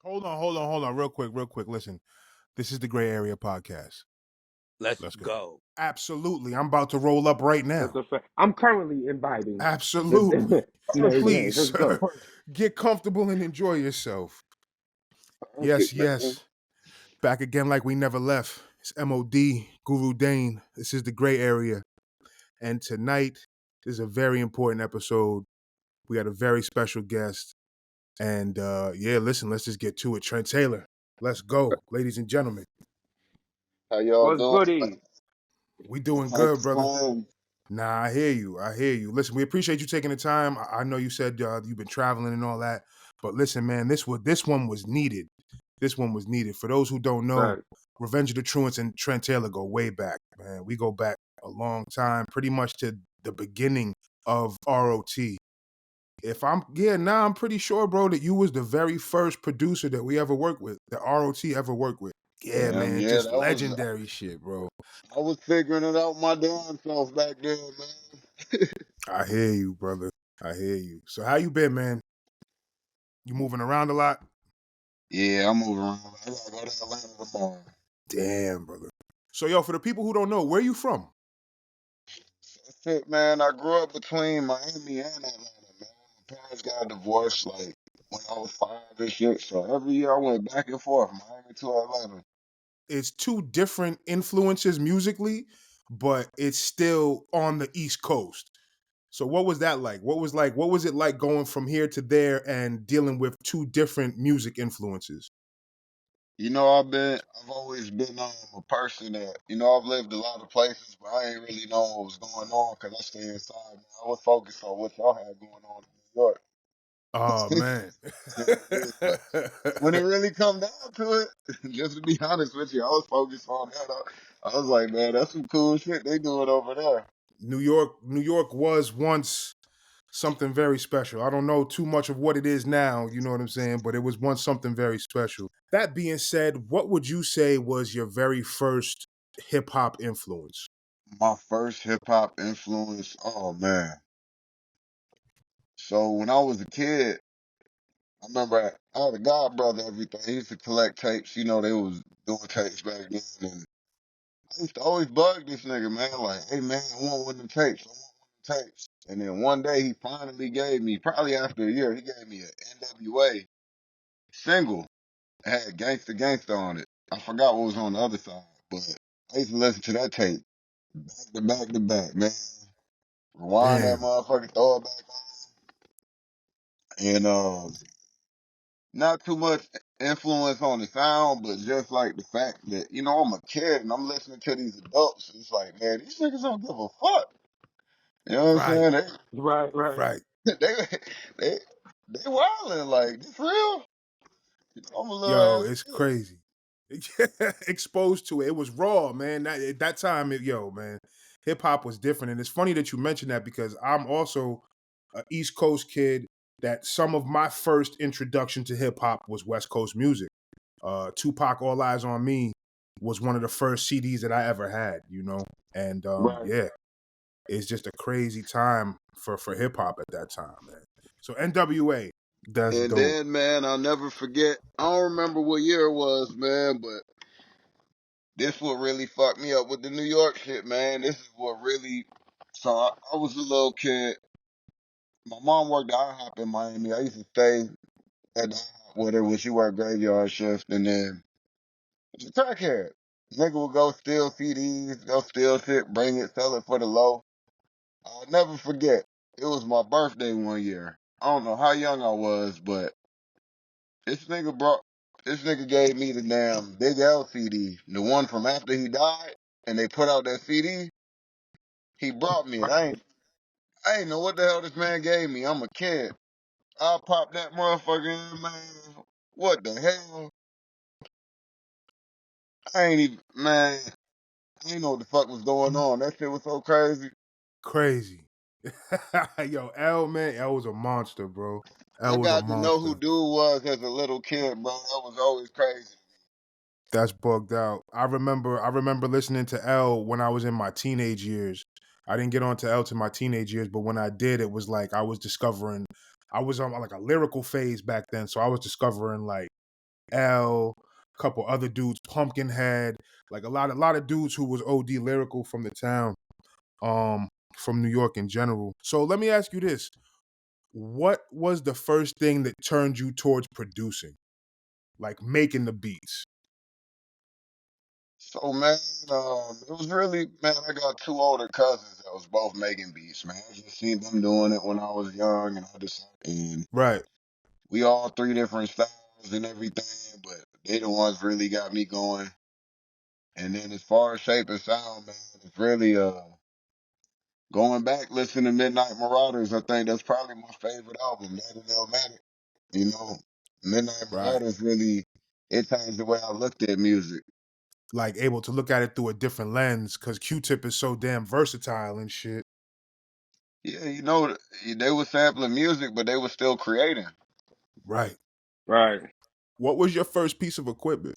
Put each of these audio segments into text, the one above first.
Hold on, real quick. Listen, this is the Gray Area Podcast. Let's Let's go. go. Absolutely, I'm about to roll up right now. That's a fact. I'm currently imbibing. Absolutely. So please, Let's go. sir, get comfortable and enjoy yourself. Yes. Back again like we never left. It's MOD, Guru Dane. This is the Gray Area. And tonight is a very important episode. We got a very special guest. And listen, let's just get to it. Trent Taylor, let's go, ladies and gentlemen. How y'all What's doing? goody? We doing Can't good, brother. complain. Nah, I hear you. Listen, we appreciate you taking the time. I know you said you've been traveling and all that, but listen, man, this one was needed. This one was needed. For those who don't know, Right. Revenge of the Truants and Trent Taylor go way back, man. We go back a long time, pretty much to the beginning of ROT. I'm pretty sure, bro, that you was the very first producer that we ever worked with, that ROT ever worked with. Yeah, Damn, man, yeah, just that was. legendary shit, bro. I was figuring it out my damn self back then, man. I hear you, brother. I hear you. So how you been, man? You moving around a lot? Yeah, I'm moving around. I gotta go to Atlanta tomorrow. Damn, brother. So, yo, for the people who don't know, where you from? That's it, man. I grew up between Miami and Atlanta, man. My parents got divorced like when I was 5 and shit. So every year I went back and forth, Miami to Atlanta. It's two different influences musically, but it's still on the East Coast. So what was that like? What was it like going from here to there and dealing with two different music influences? You know, I've always been a person that, I've lived a lot of places, but I ain't really know what was going on because I stay inside. Man. I was focused on what y'all had going on in New York. Oh man. But when it really come down to it, just to be honest with you, I was focused on that. I was like, man, that's some cool shit they doing over there. New York was once something very special. I don't know too much of what it is now, you know what I'm saying, but it was once something very special. That being said, what would you say was your very first hip hop influence? My first hip hop influence, oh man. So when I was a kid, I remember I had a god brother, everything. He used to collect tapes. You know, they was doing tapes back then. And I used to always bug this nigga, man. Like, hey, man, I want one of them tapes. I want one of them tapes. And then one day he finally gave me, probably after a year, he gave me an NWA single. It had Gangsta Gangsta on it. I forgot what was on the other side, but I used to listen to that tape back to back, man. Rewind that Damn. motherfucker, throw it back on. And not too much influence on the sound, but just like the fact that, I'm a kid and I'm listening to these adults. It's like, man, these niggas don't give a fuck. You know what I'm Right. saying? Right. Right. They they they wilding like this real. I'm a little Yo, ass it's kid. crazy. Exposed to it. It was raw, man. That time, man, hip hop was different. And it's funny that you mentioned that because I'm also an East Coast kid that some of my first introduction to hip hop was West Coast music. Tupac, All Eyes on Me was one of the first CDs that I ever had, And Right. it's just a crazy time for hip hop at that time, man. So NWA, that's And dope. then, man, I'll never forget. I don't remember what year it was, man, but this what really fucked me up with the New York shit, man. This is what really. So I was a little kid. My mom worked at IHOP in Miami. I used to stay at the IHOP with her when she worked graveyard shift, and then it's a crackhead. Nigga would go steal CDs, go steal shit, bring it, sell it for the low. I'll never forget. It was my birthday one year. I don't know how young I was, but this nigga brought. This nigga gave me the damn Big L CD, the one from after he died, and they put out that CD. He brought me it. I ain't know what the hell this man gave me. I'm a kid. I popped that motherfucker in, man. What the hell? I ain't even, man. I ain't know what the fuck was going on. That shit was so crazy. Crazy. Yo, L, man, L was a monster, bro. I L was a got to know who monster. dude was as a little kid, bro. That was always crazy. That's bugged out. I remember listening to L when I was in my teenage years. I didn't get onto L to my teenage years, but when I did, it was like I was on like a lyrical phase back then. So I was discovering like L, a couple other dudes, Pumpkinhead, like a lot of dudes who was OD lyrical from the town, from New York in general. So let me ask you this: what was the first thing that turned you towards producing, like making the beats? So man, it was really, man, I got two older cousins that was both making beats, man. I just seen them doing it when I was young, and I decided, and Right, we all three different styles and everything, but they the ones really got me going. And then as far as shape and sound, man, it's really going back listening to Midnight Marauders. I think that's probably my favorite album, That and Illmatic. You know, Midnight right. Marauders really, it changed the way I looked at music. Like able to look at it through a different lens because Q-Tip is so damn versatile and shit. Yeah, you know, they were sampling music, but they were still creating. Right. Right. What was your first piece of equipment?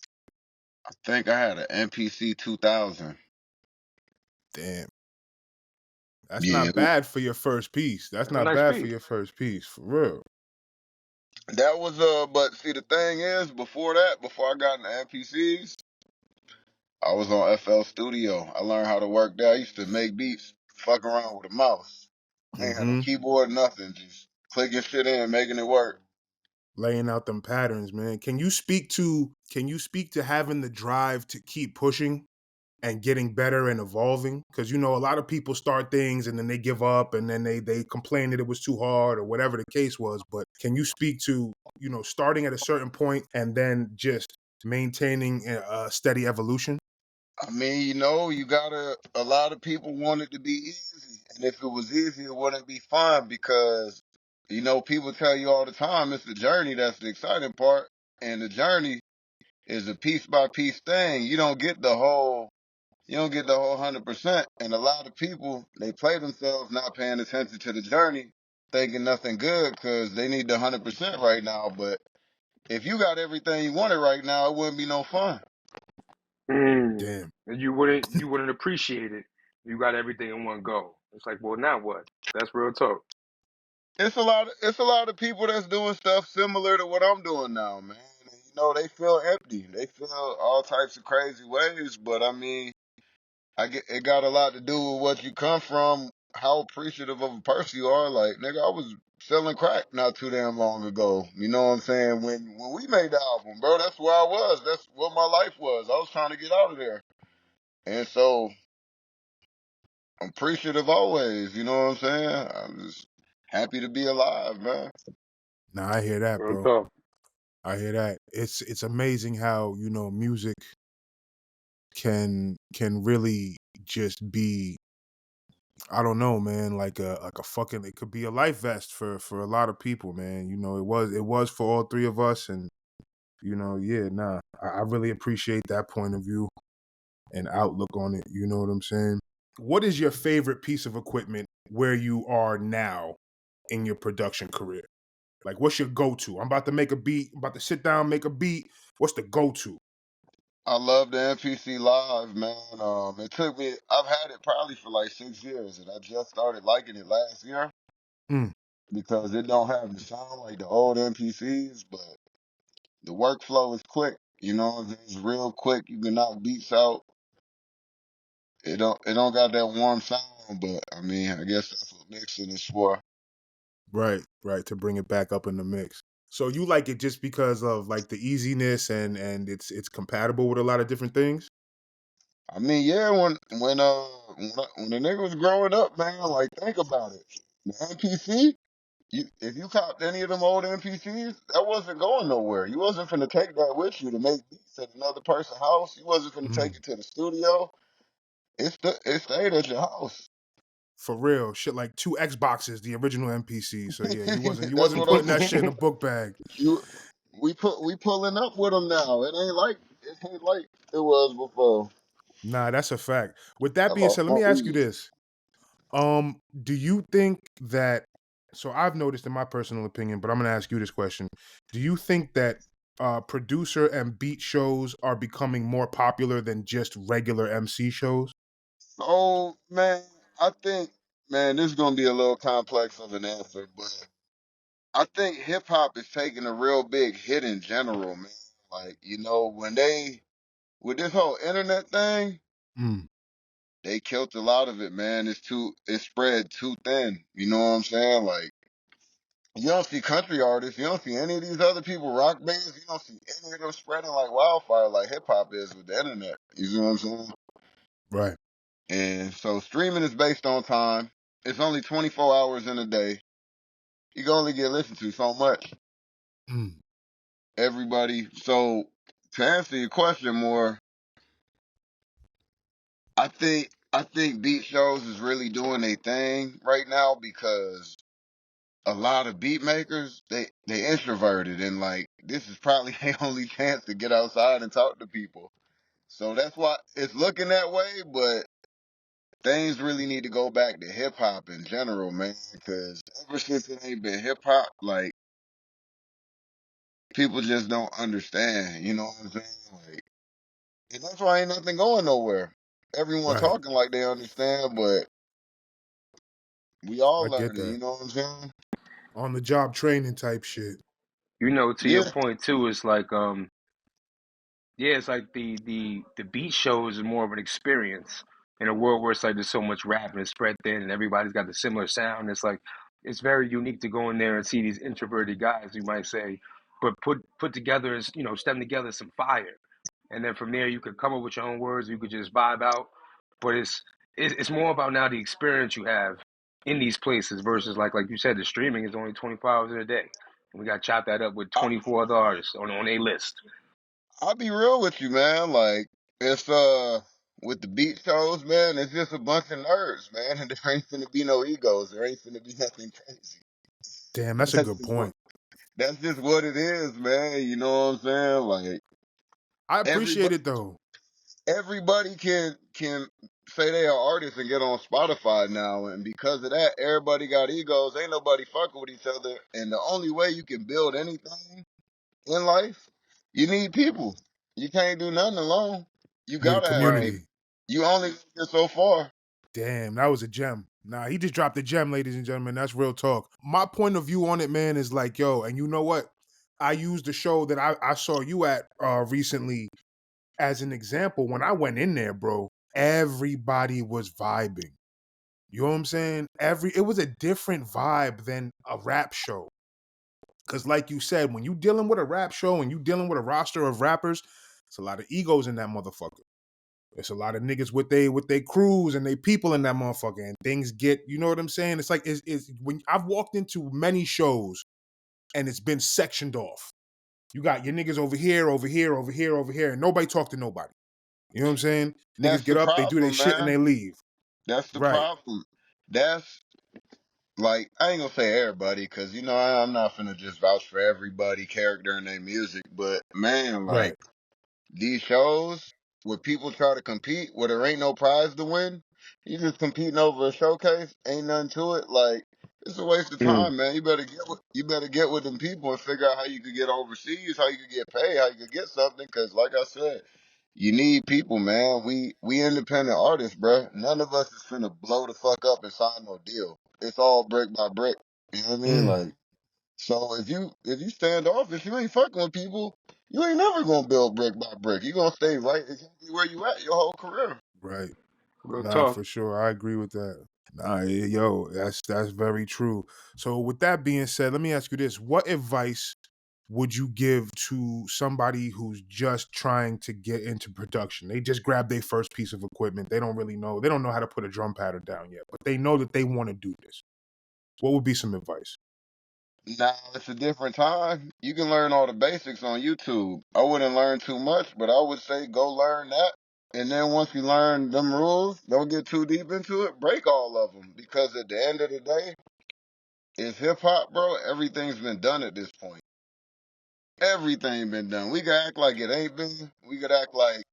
I think I had an MPC 2000. Damn. That's Yeah, not bad for your first piece. That's That's a not nice bad for piece. your first piece, for real. that was but see, the thing is, before that, before I got into MPCs, I was on FL Studio. I learned how to work there. I used to make beats, fuck around with a mouse. I ain't had no Mm-hmm. keyboard, nothing. Just clicking shit in, making it work. Laying out them patterns, man. Can you speak to having the drive to keep pushing and getting better and evolving? Because you know, a lot of people start things and then they give up and then they complain that it was too hard or whatever the case was. But can you speak to, starting at a certain point and then just maintaining a steady evolution? I mean, you gotta, a lot of people want it to be easy. And if it was easy, it wouldn't be fun because, people tell you all the time it's the journey that's the exciting part. And the journey is a piece by piece thing. You don't get the whole 100%. And a lot of people, they play themselves not paying attention to the journey, thinking nothing good because they need the 100% right now. But if you got everything you wanted right now, it wouldn't be no fun. Mm. Damn. And you wouldn't appreciate it. You got everything in one go. It's like, well, now what? That's real talk. It's a lot of people that's doing stuff similar to what I'm doing now, man. And, they feel empty. They feel all types of crazy ways, but I mean, it got a lot to do with what you come from, how appreciative of a person you are. Like, nigga, I was selling crack not too damn long ago. You know what I'm saying? When we made the album, bro, that's where I was. That's what my life was. I was trying to get out of there. And so I'm appreciative always, you know what I'm saying? I'm just happy to be alive, man. Nah, I hear that, Real bro. talk. I hear that. It's amazing how, music can really just be, I don't know, man, like a fucking, it could be a life vest for a lot of people, man. It was for all three of us, and yeah, nah. I really appreciate that point of view and outlook on it. You know what I'm saying? What is your favorite piece of equipment where you are now in your production career? Like, what's your go-to? I'm about to make a beat. I'm about to sit down, make a beat. What's the go-to? I love the MPC Live, man. I've had it probably for like 6 years, and I just started liking it last year Mm, because it don't have the sound like the old MPCs, but the workflow is quick. It's real quick. You can knock beats out. It don't got that warm sound, but I mean, I guess that's what mixing is for. right, right. To bring it back up in the mix. So you like it just because of like the easiness and it's compatible with a lot of different things. I mean, yeah, when the nigga was growing up, man, like think about it. The MPC, if you copped any of them old MPCs, that wasn't going nowhere. You wasn't finna take that with you to make beats at another person's house. You wasn't finna take Mm, it to the studio. It stayed at your house. for real, shit like two Xboxes, the original MPC. So yeah, you That's wasn't what I'm putting that saying. shit in a book bag. You, we pulling up with them now. It ain't like it was before. Nah, that's a fact. With that I being lost said, let my me ask you weed. this. Do you think that, so I've noticed in my personal opinion, but I'm gonna ask you this question. Do you think that producer and beat shows are becoming more popular than just regular MC shows? So man, I think man, this is gonna be a little complex of an answer, but I think hip hop is taking a real big hit in general, man. Like, when with this whole internet thing, Mm, they killed a lot of it, man. It's spread too thin. You know what I'm saying? Like, you don't see country artists, you don't see any of these other people, rock bands, you don't see any of them spreading like wildfire like hip hop is with the internet. You know what I'm saying? right. And so streaming is based on time. It's only 24 hours in a day. You can only get listened to so much. Mm, Everybody. So to answer your question more, I think beat shows is really doing a thing right now because a lot of beat makers they introverted and like this is probably their only chance to get outside and talk to people. So that's why it's looking that way, but things really need to go back to hip hop in general, man. Because ever since it ain't been hip hop, like people just don't understand. You know what I'm saying? Like, and that's why ain't nothing going nowhere. Everyone right. talking like they understand, but we all I get learning. that. You know what I'm saying? On the job training type shit. To your Yeah. point too, it's like yeah, it's like the beat shows is more of an experience in a world where it's like there's so much rap and it's spread thin and everybody's got the similar sound. It's like it's very unique to go in there and see these introverted guys, you might say, but put together as stem together some fire, and then from there you could come up with your own words. You could just vibe out, but it's more about now the experience you have in these places versus like you said, the streaming is only 24 hours in a day. And we got to chop that up with I, 24 other artists on a list. I'll be real with you, man. Like it's with the beat shows, man. It's just a bunch of nerds, man, and there ain't finna be no egos. There ain't finna be nothing crazy. Damn, that's a That's good just what point. that's just what it is, man. You know what I'm saying? Like I appreciate everybody it though. everybody can say they are artists and get on Spotify now, and because of that, everybody got egos. Ain't nobody fucking with each other, and the only way you can build anything in life, you need people. You can't do nothing alone. You Need a gotta have Right. people. community. You only get so far. Damn, that was a gem. Nah, he just dropped a gem, ladies and gentlemen. That's real talk. My point of view on it, man, is like, yo, and you know what? I used the show that I saw you at recently as an example. When I went in there, bro, everybody was vibing. You know what I'm saying? It was a different vibe than a rap show. Cause like you said, when you dealing with a rap show and you dealing with a roster of rappers, it's a lot of egos in that motherfucker. It's a lot of niggas with they crews and they people in that motherfucker, and things get, you know what I'm saying? It's like it's when I've walked into many shows and it's been sectioned off. You got your niggas over here, over here, over here, over here, and nobody talk to nobody. You know what I'm saying? Niggas That's the get up, they do their problem, shit, and man. they leave. That's the Right, problem. That's like I ain't gonna say everybody, cause I'm not finna just vouch for everybody character in their music, but man, like right. these shows where people try to compete where there ain't no prize to win, you just competing over a showcase, ain't nothing to it. Like it's a waste of Mm. time, man. You better get with them people and figure out how you could get overseas, how you could get paid, how you could get something. Cause like I said, you need people, man. We independent artists, bruh. None of us is finna blow the fuck up and sign no deal. It's all brick by brick. You know what I mean? Mm, Like so if you stand off, if you ain't fucking with people, you ain't never gonna build brick by brick. You gonna stay right exactly where you at your whole career. right. Real Nah, talk. for sure. I agree with that. Nah, yo, that's very true. So with that being said, let me ask you this. What advice would you give to somebody who's just trying to get into production? They just grabbed their first piece of equipment. They don't really know. They don't know how to put a drum pattern down yet, but they know that they want to do this. What would be some advice? Now it's a different time. You can learn all the basics on YouTube. I wouldn't learn too much, but I would say go learn that. And then once you learn them rules, don't get too deep into it. Break all of them because at the end of the day, it's hip hop, bro. Everything's been done at this point. Everything been done. We could act like it ain't been. We could act like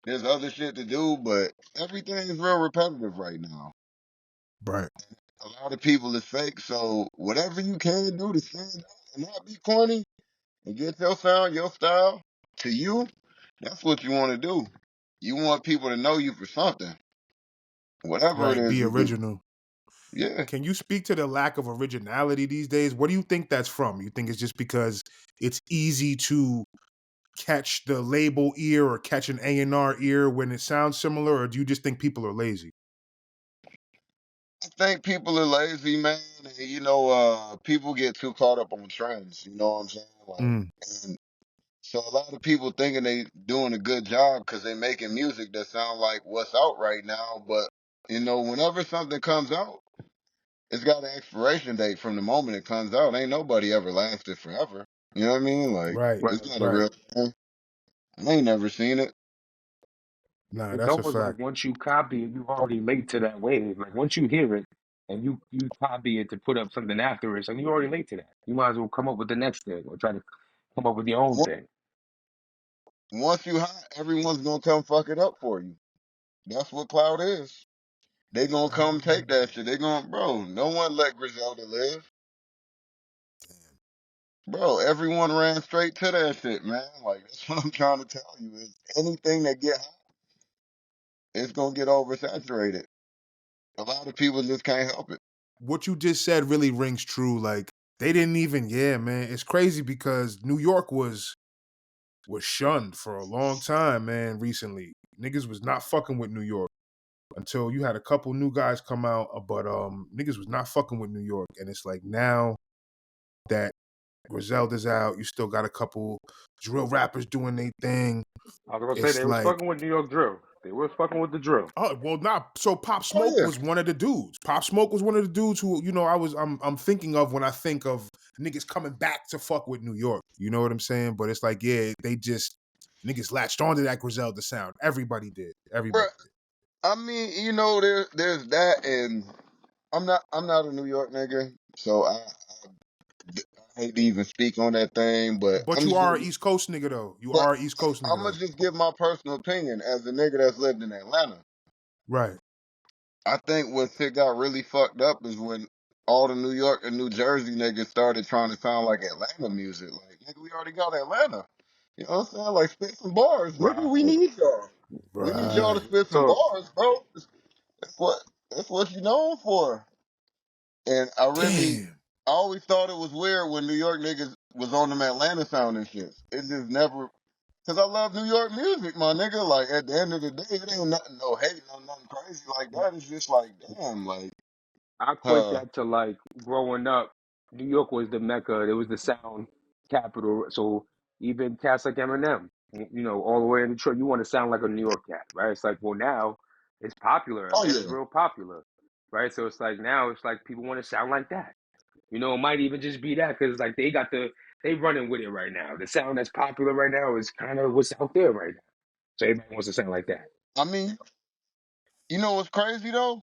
there's other shit to do, but everything is real repetitive right now. Right. A lot of people is fake, so whatever you can do to stand out and not be corny and get your sound, your style to you, that's what you want to do. You want people to know you for something, whatever it Right. is Be you do. original. Yeah, Can you speak to the lack of originality these days? What do you think that's from? You think it's just because it's easy to catch the label ear or catch an A&R ear when it sounds similar, or do you just think people are lazy? I think people are lazy, man. And, people get too caught up on trends. You know what I'm saying? Mm, And so a lot of people thinking they doing a good job because they making music that sound like what's out right now. But whenever something comes out, it's got an expiration date from the moment it comes out. Ain't nobody ever lasted forever. You know what I mean? Like right, Right. it's not a right. real thing. I ain't never seen it. Nah, It's that's a almost like fact. once you copy it, you already late to that wave. Like once you hear it and you copy it to put up something after it, so you already late to that. You might as well come up with the next thing or try to come up with your own Once thing. once you hot, everyone's gonna come fuck it up for you. That's what cloud is. They gonna come take that shit. They gonna, bro. No one let Griselda live, bro. Everyone ran straight to that shit, man. Like that's what I'm trying to tell you. Is anything that get hot, it's gonna get oversaturated. A lot of people just can't help it. What you just said really rings true. Like they didn't even, yeah, man. It's crazy because New York was shunned for a long time, man. Recently, niggas was not fucking with New York until you had a couple new guys come out, but niggas was not fucking with New York, and it's like now that Griselda's out, you still got a couple drill rappers doing their thing. I was gonna say It's they was like, fucking with New York drill. They was fucking with the drill. oh well, not so. Pop Oh Smoke yeah, was one of the dudes. Pop Smoke was one of the dudes who I'm thinking of when I think of niggas coming back to fuck with New York. You know what I'm saying? But it's like, yeah, they just niggas latched onto that Griselda sound. Everybody did. bro. Everybody did. I mean, there's that, and I'm not a New York nigga, so I hate to even speak on that thing, but But you are an East Coast nigga though. You but are an East Coast nigga I'm gonna though. just give my personal opinion as a nigga that's lived in Atlanta. Right. I think what shit got really fucked up is when all the New York and New Jersey niggas started trying to sound like Atlanta music. Like, nigga, we already got Atlanta. You know what I'm saying? Like, spit some bars, nigga. We Right. need y'all. We need y'all to Right. spit some So bars, bro. That's what that's what you known for. And Damn. I always thought it was weird when New York niggas was on them Atlanta sounding shit. It just never, cause I love New York music, my nigga. Like at the end of the day, it ain't nothing, no hate, no nothing crazy like that. It's just like, damn, like, I equate uh, that to like growing up. New York was the mecca. It was the sound capital. So even cats like Eminem, all the way in Detroit, you want to sound like a New York cat, right? It's like, well, now it's popular. oh Atlanta's yeah, real popular, right? So it's like now it's like people want to sound like that. It might even just be that because like they running with it right now. The sound that's popular right now is kind of what's out there right now. So everybody wants to sound like that. I mean, you know what's crazy though?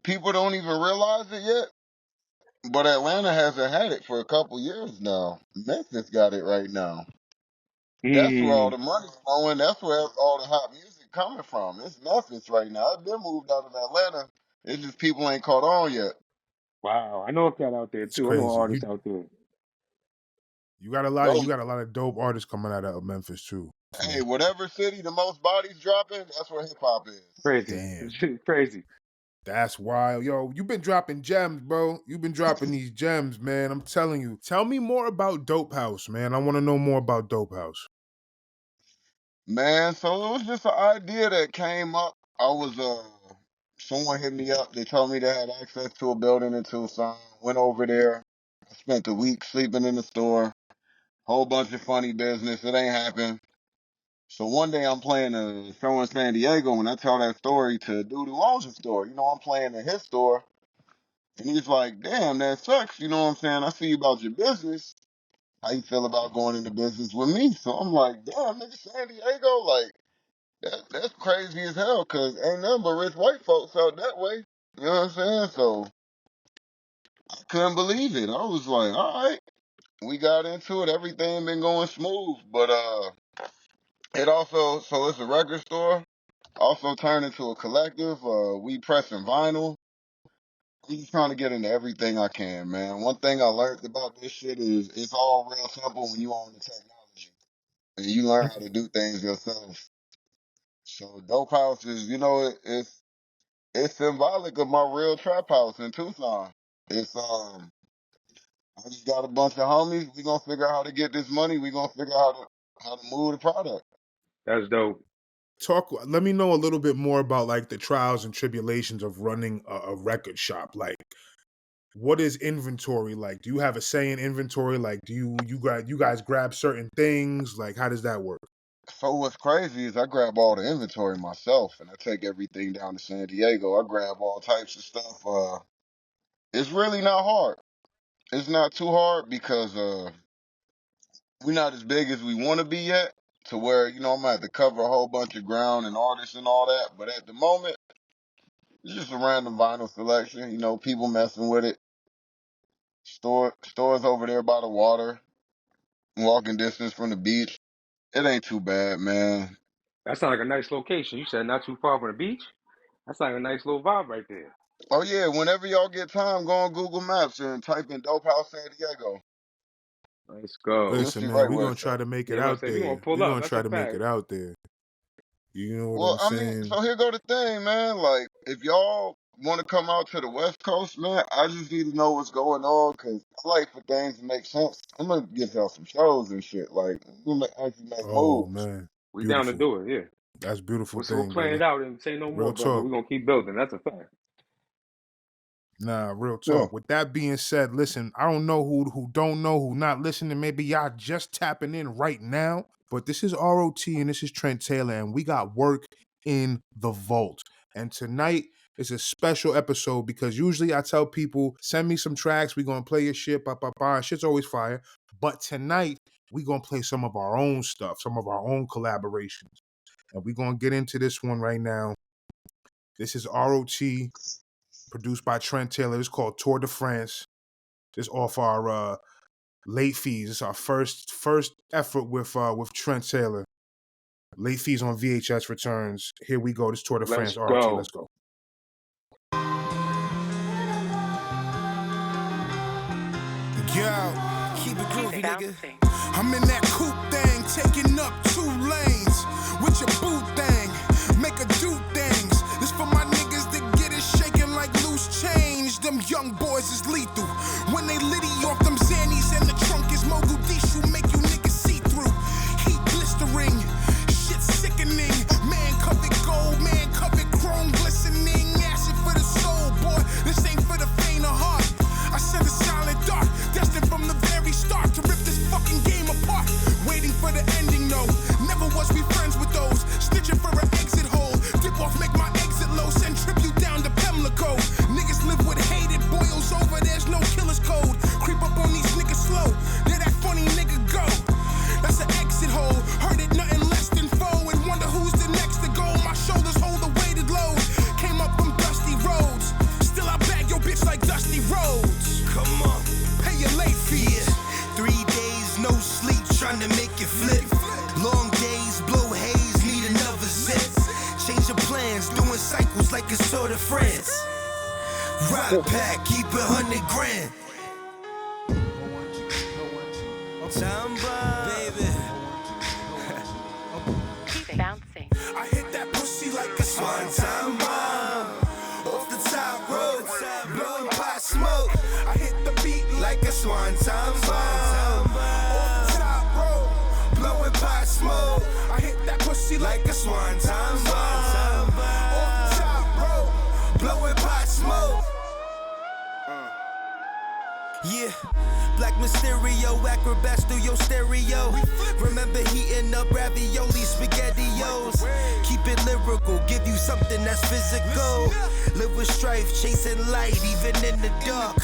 People don't even realize it yet. But Atlanta hasn't had it for a couple years now. Memphis got it right now. That's where all Mm, the money's flowing. That's where all the hot music coming from. It's Memphis right now. It's been moved out of Atlanta. It's just people ain't caught on yet. wow, I know a cat out there It's too. I know an crazy. artist out there. You Those, got a lot of dope artists coming out of Memphis too. hey, Definitely. whatever city the most bodies dropping, that's where hip hop is. Crazy. Damn. It's crazy. That's wild. Yo, you've been dropping gems, bro. You've been dropping these gems, man. I'm telling you. Tell me more about Dope House, man. I want to know more about Dope House. Man, so it was just an idea that came up. I was someone hit me up. They told me they had access to a building in Tucson. Went over there. I spent the week sleeping in the store. Whole bunch of funny business. It ain't happened. So one day I'm playing a show in San Diego, and I tell that story to a dude who owns the store. I'm playing in his store, and he's like, "Damn, that sucks." You know what I'm saying? I see about your business. How you feel about going into business with me? So I'm like, "Damn, nigga, San Diego, like that's crazy as hell, cause ain't nothing but rich white folks out that way." You know what I'm saying? So I couldn't believe it. I was like, "All right." We got into it. Everything been going smooth, but it also, so it's a record store. Also turned into a collective. We pressing vinyl. I'm just trying to get into everything I can, man. One thing I learned about this shit is it's all real simple when you own the technology and you learn how to do things yourself. So Dope House is, it's symbolic of my real trap house in Tucson. It's I just got a bunch of homies. We gonna figure out how to get this money. We gonna figure out how to move the product. That's dope. Let me know a little bit more about like the trials and tribulations of running a record shop. Like, what is inventory like? Do you have a say in inventory? Like, do you guys grab certain things? Like, how does that work? So what's crazy is I grab all the inventory myself, and I take everything down to San Diego. I grab all types of stuff. It's really not hard. It's not too hard because we're not as big as we want to be yet. To where I'm gonna have to cover a whole bunch of ground and artists and all that. But at the moment, it's just a random vinyl selection. People messing with it. Stores over there by the water, walking distance from the beach. It ain't too bad, man. That sounds like a nice location. You said not too far from the beach. That's like a nice little vibe right there. Oh yeah, whenever y'all get time, go on Google Maps and type in Dope House San Diego. Let's go. You'll Listen, see man, right we're where gonna it's try at. to make it Yeah, I'm about out to say, we there. gonna pull We're up. gonna That's try a to make fact. it out there. You know what Well, I'm I mean, saying? so here go the thing, man. Like, if y'all want to come out to the West Coast, man, I just need to know what's going on because I like for things to make sense. I'm gonna get y'all some shows and shit. Like, I'm gonna actually make Oh moves. man, We down to beautiful. do it, yeah. That's a beautiful We'll thing, plan brother. it out and say no Real more, brother. talk. We're gonna keep building. That's a fact. Nah, real Yeah. talk. With that being said, listen, I don't know who don't know, who not listening. Maybe y'all just tapping in right now. But this is ROT and this is Trent Taylor, and we got work in the vault. And tonight is a special episode because usually I tell people, send me some tracks, we gonna play your shit, shit's always fire. But tonight, we gonna play some of our own stuff, some of our own collaborations. And we gonna get into this one right now. This is ROT, produced by Trent Taylor. It's called Tour de France. It's off our Late Fees. It's our first effort with Trent Taylor. Late Fees on VHS returns. Here we go. This Tour de France. Let's ROT. go. Let's go. Yo, keep it groovy, nigga. I'm in that coupe thing, taking up 2 lanes with your boot thing. Make a do things. This for my niggas that get it shaking like loose change. Them young boys is lethal. When they litty off them Xannies and the trunk is Mogadishu, make you niggas see through. Heat blistering, shit sickening. Man covered gold, man covered chrome glistening. Acid for the soul, boy. This ain't for the faint of heart. I send a silent dart, destined from the very start to rip this fucking game apart. Waiting for the ending, no. Never was we friends with those. Snitching for an exit hole. Dip off, make my exit low. Send tribute down to Pimlico. Niggas live with hated, boils over, there's no killer's code. Creep up on these niggas slow. There that funny nigga go. That's an exit hole. Heard it nothing less than foe. And wonder who's the next to go. My shoulders hold a weighted load. Came up from dusty roads. Still I bag your bitch like Dusty Roads. Come on, pay your late fees. 3 days, no sleep, trying to make it flip. Long days, blow haze, need another zip. Change your plans, doing cycles like it's Tour de France. Ride pack, keep it 100 grand. Time bomb, baby. Keep bouncing. I hit that pussy like a swan time bomb. Off the top road, blowing pot smoke. I hit the beat Like a swan time bomb. off the top road. Blowing pot smoke. I hit that pussy Like a swan time bomb. off the top road. Blowing pot smoke. Yeah, Black Mysterio, acrobats through your stereo. Remember heating up ravioli, spaghettios. Keep it lyrical, give you something that's physical. Live with strife, chasing light, even in the dark.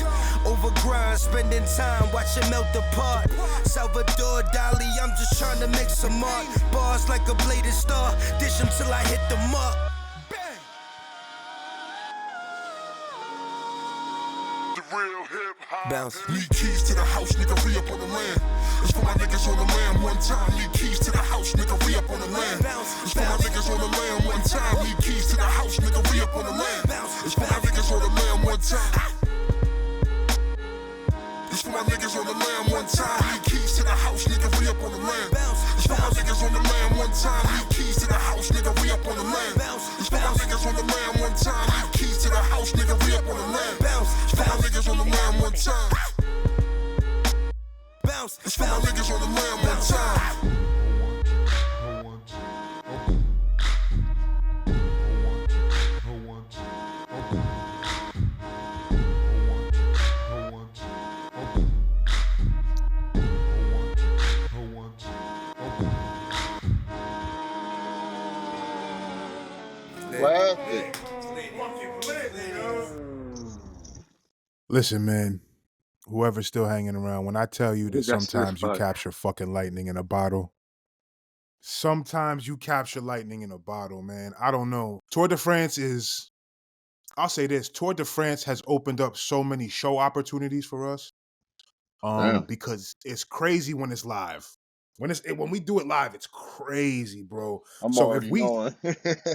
Over grind, spending time, watching melt apart. Salvador Dali, I'm just trying to make some art. Bars like a bladed star, dish them till I hit the mark. Real hip hop. Bounce. Need keys to the house, nigga, re-up on the land. It's for my niggas on the land one time. Need keys to the house, nigga, re-up on the land. It's for my niggas on the land one time. Need keys to the house, nigga, re-up on the land. It's for my niggas on the land one time. It's for my niggas on the land one time. Need keys to the house, nigga, re-up on the land. It's for my niggas on the land one time. Need keys to the house, nigga, re-up on the land. It's for my niggas on the land one time. Need keys to the house, nigga, re-up on the land. It's for my niggas on the land one time. Bounce. It's for my niggas on the land one time. classic. Listen, man, whoever's still hanging around, when I tell you that That's sometimes you fuck. capture fucking lightning in a bottle, sometimes you capture lightning in a bottle, man. I don't know. Tour de France is, I'll say this, Tour de France has opened up so many show opportunities for us. Damn. Because it's crazy when it's live. When we do it live, it's crazy, bro. I'm So if already we, knowing.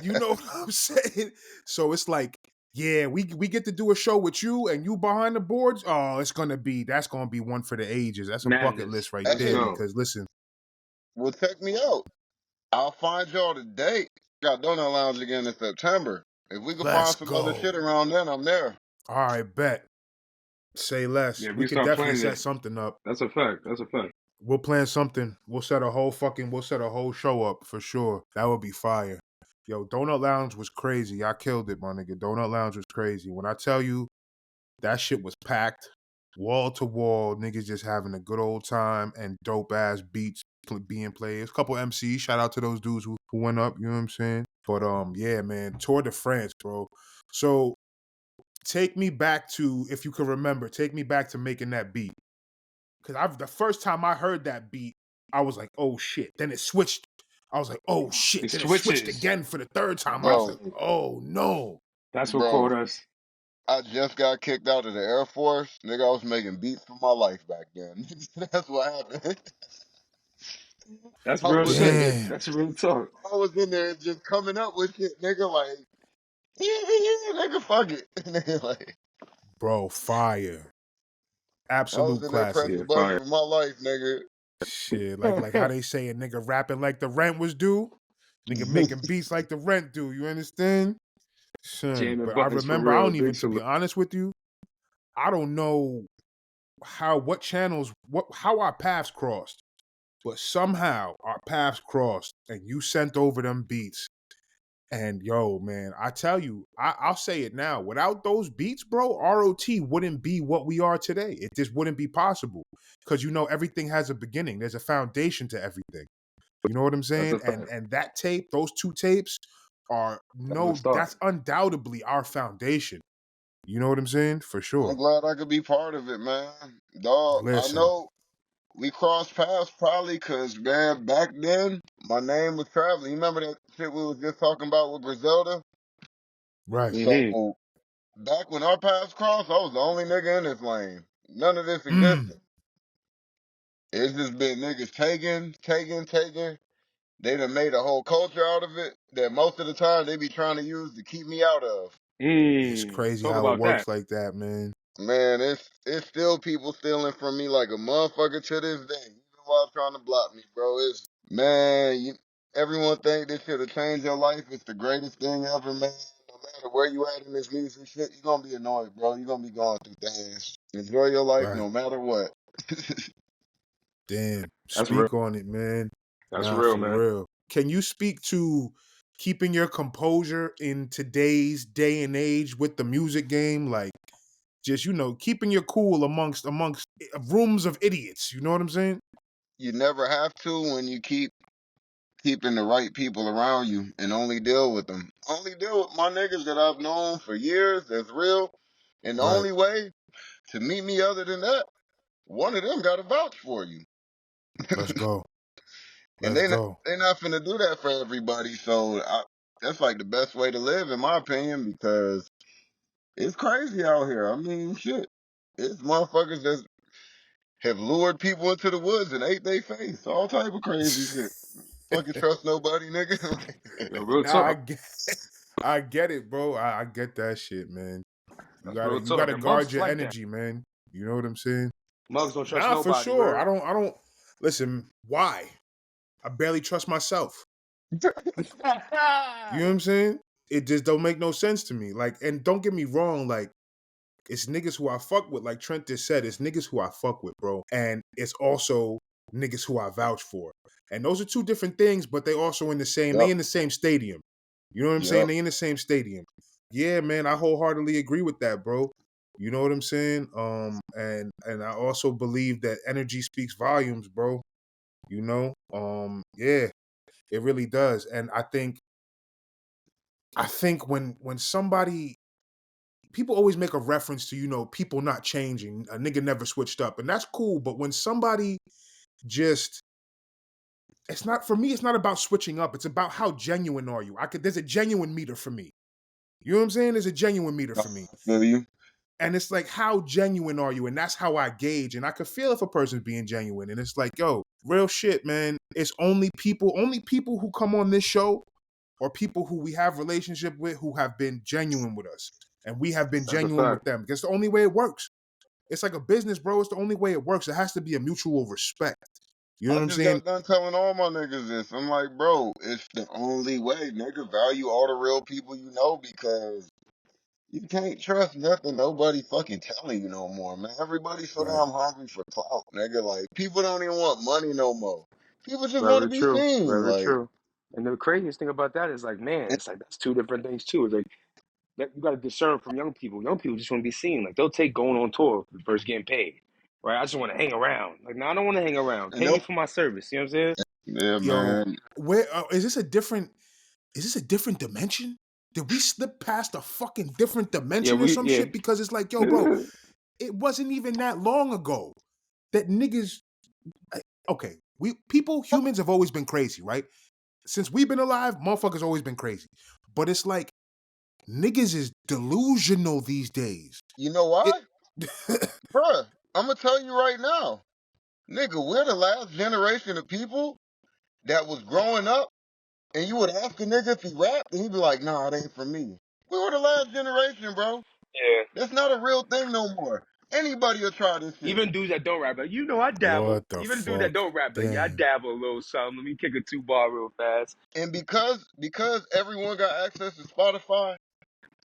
you know what I'm saying? So it's like, yeah, we get to do a show with you and you behind the boards. Oh, that's gonna be one for the ages. That's a bucket Madness. list right Let's there. Hey, go. Because listen, well, check me out. I'll find y'all the date. Got Donut Lounge again in September. If we can let's find some other go. shit around then, I'm there. All right, bet. Say less. Yeah, We we could start definitely planning set it. something up. That's a fact. That's a fact. We'll plan something. We'll set a whole show up for sure. That would be fire. Yo, Donut Lounge was crazy. I killed it, my nigga. Donut Lounge was crazy. When I tell you that shit was packed, wall to wall, niggas just having a good old time and dope ass beats being played. There's a couple MCs. Shout out to those dudes who went up. You know what I'm saying? But yeah, man, Tour de France, bro. So take me back to, if you can remember, take me back to making that beat. Because the first time I heard that beat, I was like, oh shit. Then it switched. I was like, oh shit. It Then it switched switches. again for the third time. I was Bro, like, oh no. That's what bro, caught us. I just got kicked out of the Air Force. Nigga, I was making beats for my life back then. That's what happened. That's I real was in shit. there, Damn. That's real talk. I was in there just coming up with shit, nigga, like, yeah, nigga, fuck it. Nigga, like, Bro, fire. I was Absolute in there classic. Yeah, pressing buttons fire. for my life, nigga. Shit. Like how they say a nigga rapping like the rent was due. Nigga making beats like the rent due. You understand? Son. Jamming But I buttons for remember, I real. don't even, Big to be salute. honest with you, I don't know how our paths crossed. But somehow our paths crossed and you sent over them beats. And yo, man, I tell you, I'll say it now. Without those beats, bro, ROT wouldn't be what we are today. It just wouldn't be possible. Because everything has a beginning. There's a foundation to everything. You know what I'm That's saying? a fact. And that tape, those two tapes That was a start. that's undoubtedly our foundation. You know what I'm saying? For I'm sure. glad I could be part of it, man. Dog, I Listen. know we crossed paths probably because, man, back then, my name was Traveling. You remember that shit we was just talking about with Griselda? Right. Mm-hmm. So, back when our paths crossed, I was the only nigga in this lane. None of this Mm. existed. It's just been niggas taking. They done made a whole culture out of it that most of the time they be trying to use to keep me out of. It's crazy Talk how it about that. works like that, man. Man, it's still people stealing from me like a motherfucker to this day. Even while trying to block me, bro. Man, everyone think this should have changed your life. It's the greatest thing ever, man. No matter where you at in this music shit, you're gonna be annoyed, bro. You're gonna be going through things. Enjoy your life Right. no matter what. Damn. That's real. Speak on it, man. That's Nah, real, for man. real. Can you speak to keeping your composure in today's day and age with the music game? Like, just, keeping your cool amongst rooms of idiots. You know what I'm saying? You never have to when you keeping the right people around you and only deal with them. Only deal with my niggas that I've known for years that's real. And the Right. only way to meet me other than that, one of them got to vouch for you. Let's go. And Let's go. they not finna do that for everybody. So that's like the best way to live, in my opinion, because it's crazy out here. I mean, shit. It's motherfuckers that have lured people into the woods and ate their face. All type of crazy shit. Fucking trust nobody, nigga. Yo, real Nah, talk. I get it, bro. I get that shit, man. You That's gotta real you talk. gotta And guard mugs your like that. energy, man. You know what I'm saying? Mugs don't trust Nah, for nobody, you sure. heard? I don't listen, why? I barely trust myself. You know what I'm saying? It just don't make no sense to me. Like, and don't get me wrong, like, it's niggas who I fuck with. Like Trent just said, it's niggas who I fuck with, bro. And it's also niggas who I vouch for. And those are two different things, but they also Yep. they in the same stadium. You know what I'm saying? Yep. They in the same stadium. Yeah, man, I wholeheartedly agree with that, bro. You know what I'm saying? And I also believe that energy speaks volumes, bro. Yeah, it really does. And I think I think when somebody, people always make a reference to, people not changing, a nigga never switched up, and that's cool. But when somebody just, it's not, for me, it's not about switching up. It's about how genuine are you. There's a genuine meter for me. You know what I'm saying? There's a genuine meter for me. I feel you. And it's like, how genuine are you? And that's how I gauge. And I could feel if a person's being genuine. And it's like, yo, real shit, man. It's only people who come on this show, or people who we have relationship with, who have been genuine with us. And we have been That's a genuine with fact. them. Because it's the only way it works. It's like a business, bro. It's the only way it works. It has to be a mutual respect. You know I what I'm just saying? got done telling all my niggas this. I'm like, bro, it's the only way. Nigga, value all the real people you know, because you can't trust nothing nobody fucking telling you no more, man. Everybody's so Right. damn hungry for clout, nigga. Like, people don't even want money no more. People just want to Very be true. seen. Very Like, true. And the craziest thing about that is like, man, it's like that's two different things too. It's like that you got to discern from young people. Young people just want to be seen. Like they'll take going on tour versus getting paid. Right? I just want to hang around. Like, no, I don't want to hang around. and Pay me for my service. You know what I'm saying? yeah, Yo, man. where is this a different? Is this a different dimension? Did we slip past a fucking different Yeah, dimension or we some yeah. shit? Because it's like, yo, bro, it wasn't even that long ago that niggas. Okay, humans have always been crazy, right? Since we've been alive, motherfuckers always been crazy. But it's like niggas is delusional these days. You know It, why? Bruh, I'm gonna tell you right now. Nigga, we're the last generation of people that was growing up, and you would ask a nigga if he rapped, and he'd be like, nah, it ain't for me. We were the last generation, bro. Yeah. That's not a real thing no more. Anybody will try this shit. Even dudes that don't rap, like I dabble. what the Even a dude that fuck? don't rap, like I Damn. dabble a little something. Let me kick a 2 bar real fast. And because everyone got access to Spotify,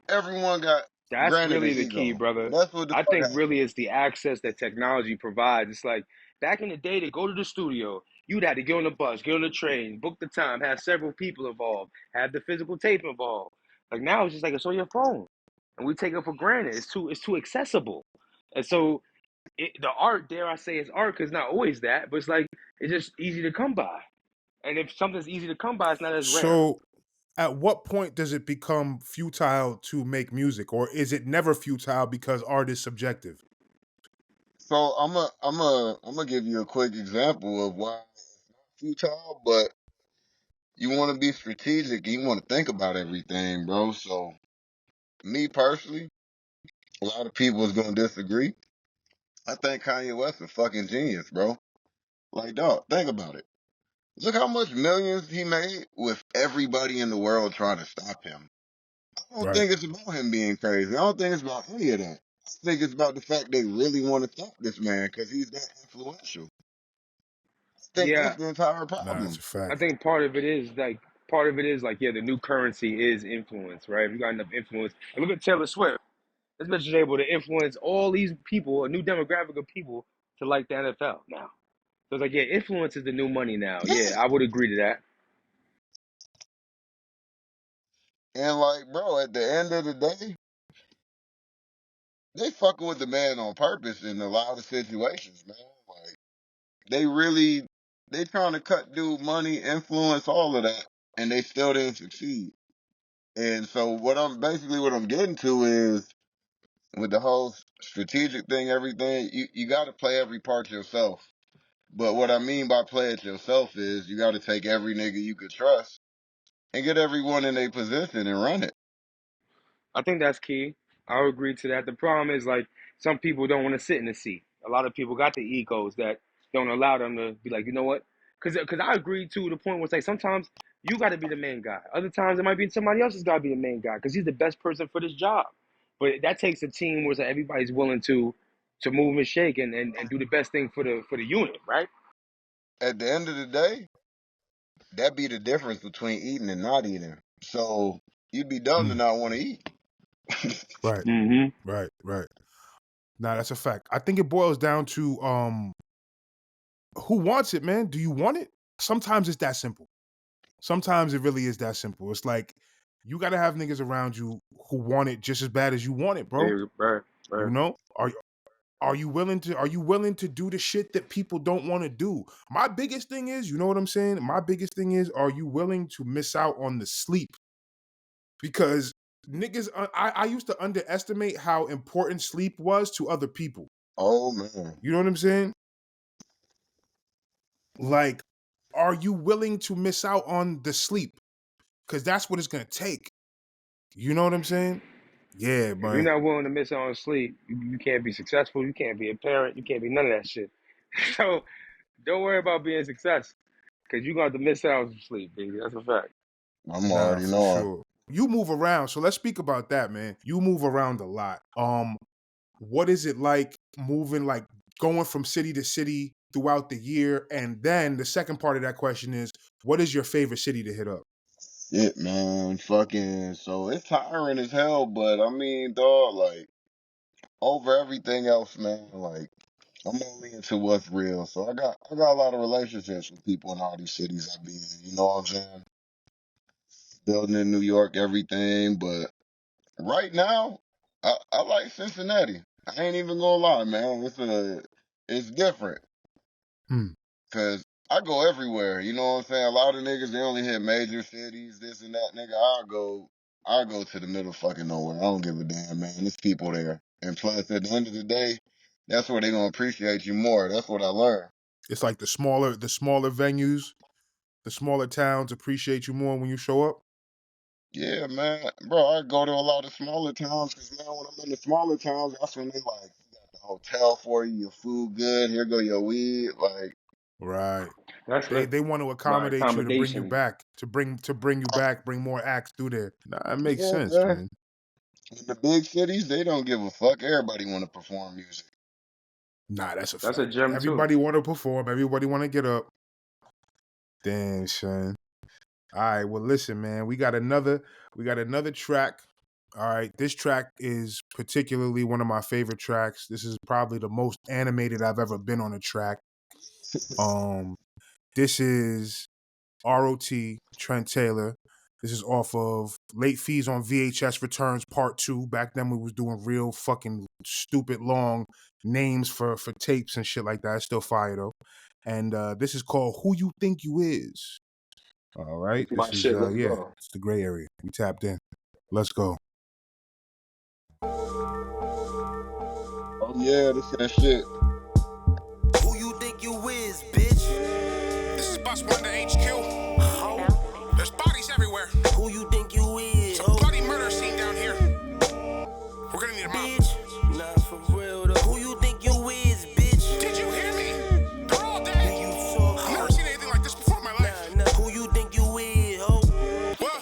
everyone got That's granted an really the key, ego. brother. That's what the I fuck think happened. really it's the access that technology provides. It's like back in the day to go to the studio, you'd have to get on the bus, get on the train, book the time, have several people involved, have the physical tape involved. Like now it's just like it's on your phone. And we take it for granted. It's too accessible. And so the art, dare I say, is art because not always that, but it's like it's just easy to come by. And if something's easy to come by, it's not as rare. So, at what point does it become futile to make music, or is it never futile because art is subjective? So I'm gonna give you a quick example of why it's not futile, but you want to be strategic. You want to think about everything, bro. So me personally, a lot of people is gonna disagree. I think Kanye West a fucking genius, bro. Like, dog, think about it. Look how much millions he made with everybody in the world trying to stop him. I don't Right. think it's about him being crazy. I don't think it's about any of that. I think it's about the fact they really want to stop this man because he's that influential. I think that's Yeah, the entire Nah, it's problem. a I fact. think part of it is like yeah, the new currency is influence, right? If you got enough influence, and look at Taylor Swift. This bitch is able to influence all these people, a new demographic of people, to like the NFL now. So it's like yeah, influence is the new money now. Yeah. Yeah, I would agree to that. And like, bro, at the end of the day, they fucking with the man on purpose in a lot of situations, man. Like, they really, they trying to cut dude money, influence, all of that, and they still didn't succeed. And so what I'm getting to is with the whole strategic thing, everything, you got to play every part yourself. But what I mean by play it yourself is you got to take every nigga you could trust and get everyone in a position and run it. I think that's key. I would agree to that. The problem is like some people don't want to sit in the seat. A lot of people got the egos that don't allow them to be like, you know what? Because I agree to the point where it's like sometimes you got to be the main guy. Other times it might be somebody else has got to be the main guy because he's the best person for this job. But that takes a team where it's like everybody's willing to move and shake and do the best thing for the unit, right? At the end of the day, that be the difference between eating and not eating. So you'd be dumb to Mm, not want to eat. right. Mm-hmm. Right. Right. Nah, that's a fact. I think it boils down to who wants it, man? Do you want it? Sometimes it's that simple. Sometimes it really is that simple. It's like you got to have niggas around you who want it just as bad as you want it, bro. Yeah, right, You right. know? Are you willing to do the shit that people don't want to do? My biggest thing is, you know what I'm saying? My biggest thing is, are you willing to miss out on the sleep because niggas, I used to underestimate how important sleep was to other people. Oh man. You know what I'm saying? Like, are you willing to miss out on the sleep? Because that's what it's gonna take. You know what I'm saying? Yeah, If you're man. not willing to miss out on sleep, you can't be successful. You can't be a parent. You can't be none of that shit. So don't worry about being successful because you're going to have to miss out on some sleep, baby. That's a fact. I'm Nah, already for knowing. sure. You move around, so let's speak about that, man. You move around a lot. What is it like moving, like going from city to city throughout the year? And then the second part of that question is, what is your favorite city to hit up? Shit, man. Fucking. So it's tiring as hell, but I mean, dog, like, over everything else, man, like, I'm only into what's real. So I got a lot of relationships with people in all these cities I be in. You know what I'm saying? Building in New York, everything. But right now, I like Cincinnati. I ain't even gonna lie, man. It's different. Hmm. Cause I go everywhere. You know what I'm saying? A lot of niggas, they only hit major cities, this and that. Nigga, I go to the middle fucking nowhere. I don't give a damn, man. There's people there. And plus, at the end of the day, that's where they gonna appreciate you more. That's what I learned. It's like the smaller venues, the smaller towns appreciate you more when you show up. Yeah, man. Bro, I go to a lot of smaller towns because, man, when I'm in the smaller towns, that's when they like, got the hotel for you, your food good, here go your weed. Like, Right. That's They want to right. accommodate you to bring you Accommodation. back, bring more acts through there. Nah, it makes yeah, sense, man. man. In the big cities, they don't give a fuck. Everybody want to perform music. Nah, that's a That's a fact. gem, too. Everybody want to perform. Everybody want to get up. Damn, son. All right. Well, listen, man. We got another track. All right. This track is particularly one of my favorite tracks. This is probably the most animated I've ever been on a track. This is ROT, Trent Taylor. This is off of Late Fees on VHS Returns Part 2. Back then we was doing real fucking stupid long names for tapes and shit like that. It's still fire though. And this is called Who You Think You Is. All right. That's my This is shit. Let's yeah, go. it's the gray area. We tapped in. Let's go. Oh, yeah, this that shit. Who you think you is, bitch? This is Bus 1 to HQ. Ho. There's bodies everywhere. Who you think you is, ho? Bloody murder scene down here. We're gonna need a mop. Bitch. Nah, for real though. Who you think you is, bitch? Did you hear me? They're all dead. You so I've never seen anything like this before in my life. Nah, who you think you is, ho? Well,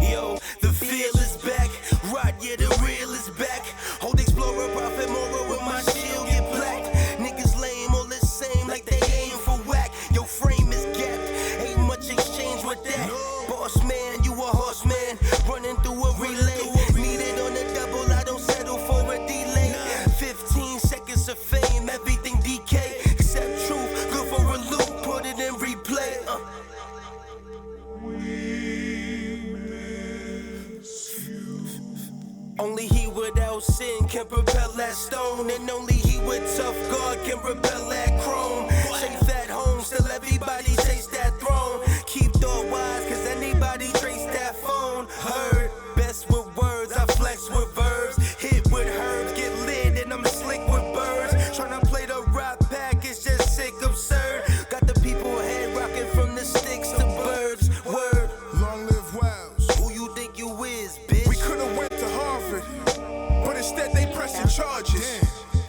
Yo, the feel is back. Right, yeah, the real is back. Hold Explorer, Prophet Mora with my shield get black. Niggas lame, all the same, like they aim for whack. Your frame is gapped, ain't much exchange with that. Boss man, you a horseman, running through a relay. Needed on the double, I don't settle for a delay. 15 seconds of fame, everything decay. Except truth, good for a loop, put it in replay. Only he without sin can propel that stone, and only he with tough God can repel that chrome. Safe at home, still everybody chase that throne. Keep thought wise, cause anybody trace that phone. Heard, best with words, I flex with verbs. Hit with herbs, get lit, and I'm slick with birds. Tryna play the rap pack, it's just sick, absurd. Got the people head rocking from the sticks to birds. Word, long live Wells. who you think you is, bitch? We could've went to Harvard, but instead they pressing charges.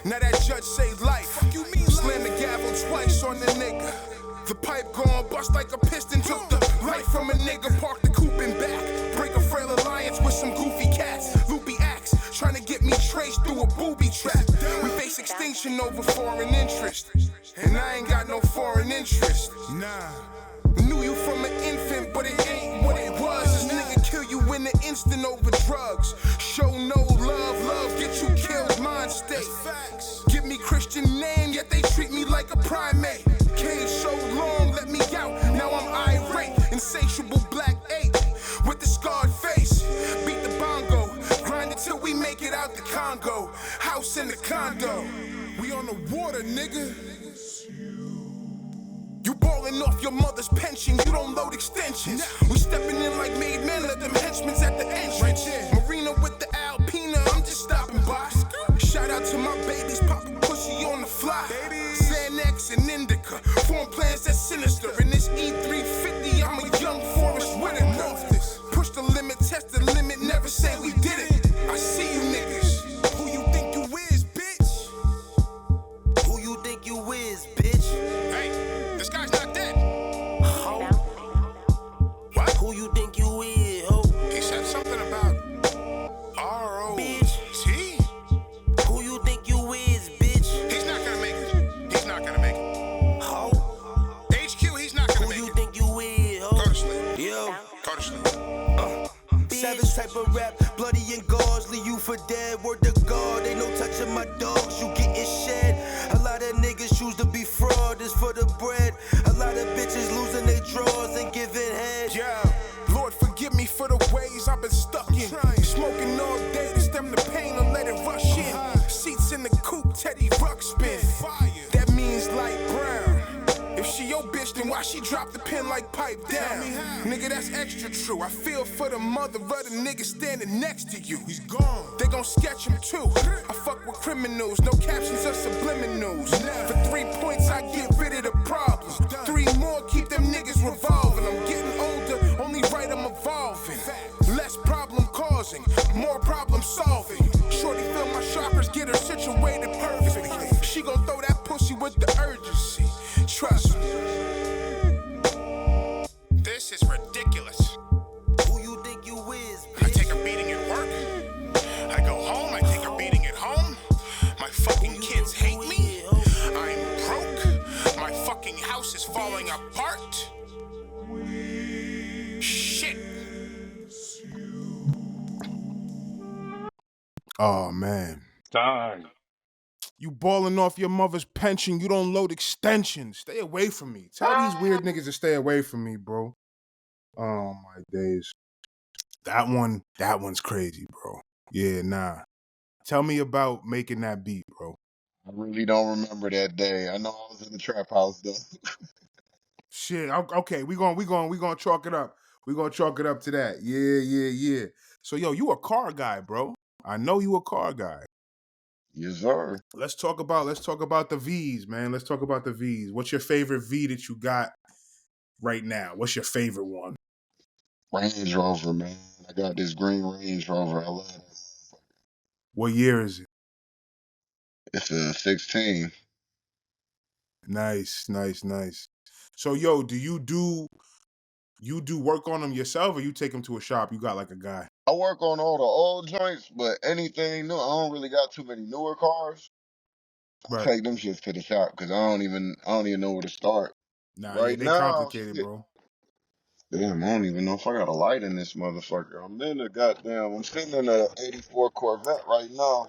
Now that judge say life. Slam the gavel twice on the nigga. The pipe gon' bust like a piston. Took the life from a nigga, parked the coupe in back. Break a frail alliance with some goofy cats. Loopy acts, trying to get me traced through a booby trap. We face extinction over foreign interest, and I ain't got no foreign interest. Nah. Knew you from an infant, but it ain't what it was. This nigga kill you in an instant over drugs. Show no love, get you killed, mind state. Give me Christian name, yet they treat me like a primate. Cage so long, let me out, now I'm irate. Insatiable black ape, with the scarred face. Beat the bongo, grind it till we make it out the Congo. House in the condo, we on the water, nigga. You ballin' off your mother's pension, you don't load extensions. We stepping in like made men, let them henchmen Savage type of rap, bloody and gauze, leave you for dead. Word to God, ain't no touching my dogs, you getting shed. A lot of niggas choose to be fraud, it's for the bread. A lot of bitches losing their drawers and giving head. Yeah, Lord forgive me for the ways I've been stuck in. Smoking all day to stem the pain and let it rush in. Seats in the coupe, Teddy Ruxpin. That means light brown. If she your bitch, then why she drop the pin like pipe down? Nigga, that's extra true. I feel for the mother of the nigga standing next to you. He's gone. They gon' sketch him too. I fuck with criminals, no captions or subliminals. For 3 points, I get rid of the problems. 3 more, keep them niggas revolving. I'm getting older, only right I'm evolving. Less problem causing, more problem solving. Shorty feel my chakras, get her situated perfectly. She gon' throw that pussy with the urgency. Trust me. This is ridiculous. Who you think you is, I bitch? take a beating at work. I go home, I take a beating at home. My fucking kids hate me. I'm broke. My fucking house is falling apart. Shit. Oh man. Done. You balling off your mother's pension, you don't load extensions. Stay away from me. Tell these weird niggas to stay away from me, bro. Oh my days. That one's crazy, bro. Yeah, nah. Tell me about making that beat, bro. I really don't remember that day. I know I was in the trap house though. Shit, okay, we gonna chalk it up. We gonna chalk it up to that. Yeah. So yo, you a car guy, bro. I know you a car guy. Yes, sir. Let's talk about the V's, man. Let's talk about the V's. What's your favorite V that you got right now? What's your favorite one? Range Rover, man. I got this green Range Rover. I love it. What year is it? It's a 16. Nice. So yo, do you do work on them yourself or you take them to a shop? You got like a guy? I work on all the old joints, but anything new, I don't really got too many newer cars. I Right. take them shits to the shop because I don't even know where to start. Nah, yeah, Right they now, complicated, shit. bro. Damn, I don't even know if I got a light in this motherfucker. I'm sitting in a 84 Corvette right now.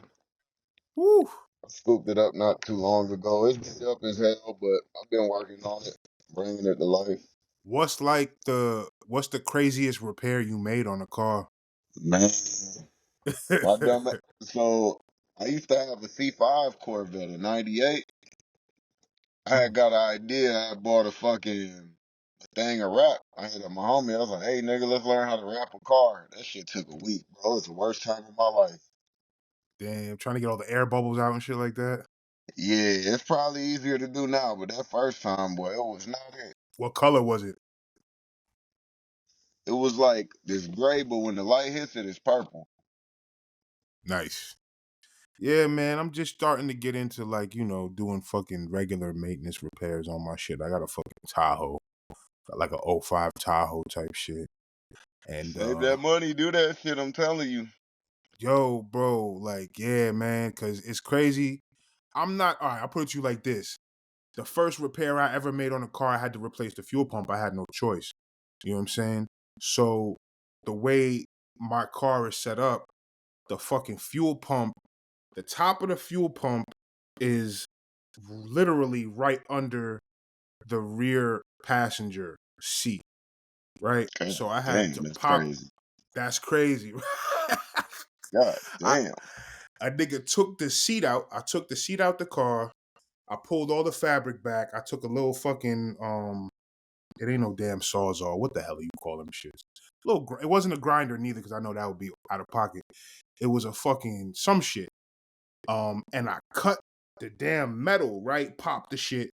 Woo. I scooped it up not too long ago. It's beat up as hell, but I've been working on it, bringing it to life. What's the craziest repair you made on a car? Man, I done it. So I used to have a C5 Corvette in '98. I had got an idea. I bought a fucking thing of rap. I hit up my homie. I was like, "Hey, nigga, let's learn how to rap a car." That shit took a week, bro. It was the worst time of my life. Damn, trying to get all the air bubbles out and shit like that. Yeah, it's probably easier to do now, but that first time, boy, it was not it. What color was it? It was like this gray, but when the light hits it, it's purple. Nice. Yeah, man, I'm just starting to get into doing fucking regular maintenance repairs on my shit. I got a fucking Tahoe, got like a '05 Tahoe type shit. And Save that money, do that shit. I'm telling you. yo, bro, yeah, man, cause it's crazy. I'm not all right. I'll put it to you like this: the first repair I ever made on a car, I had to replace the fuel pump. I had no choice. You know what I'm saying? So the way my car is set up, the fucking fuel pump, the top of the fuel pump is literally right under the rear passenger seat, right? God So I had damn, to that's pop. crazy. That's crazy. God I, damn. a nigga took the seat out. I took the seat out the car. I pulled all the fabric back. I took a little fucking it ain't no damn sawzall. What the hell are you call them shits? It wasn't a grinder neither because I know that would be out of pocket. It was a fucking some shit. And I cut the damn metal, right? Popped the shit,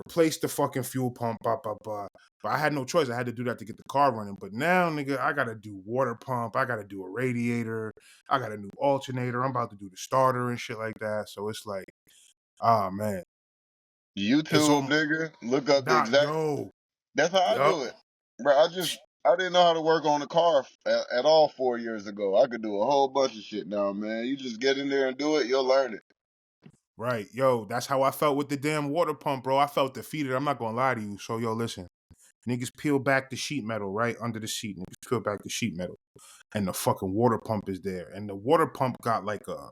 replaced the fucking fuel pump, blah, blah, blah. But I had no choice. I had to do that to get the car running. But now, nigga, I gotta do water pump. I gotta do a radiator. I got a new alternator. I'm about to do the starter and shit like that. So it's like, ah, man. It's YouTube, on, nigga. Look up the not, exact. yo. That's how I Yup. do it. Bro, I didn't know how to work on a car at all 4 years ago. I could do a whole bunch of shit now, man. You just get in there and do it, you'll learn it. Right. Yo, that's how I felt with the damn water pump, bro. I felt defeated. I'm not gonna lie to you. So, yo, listen. Niggas peel back the sheet metal right under the seat. Niggas peel back the sheet metal, and the fucking water pump is there. And the water pump got like a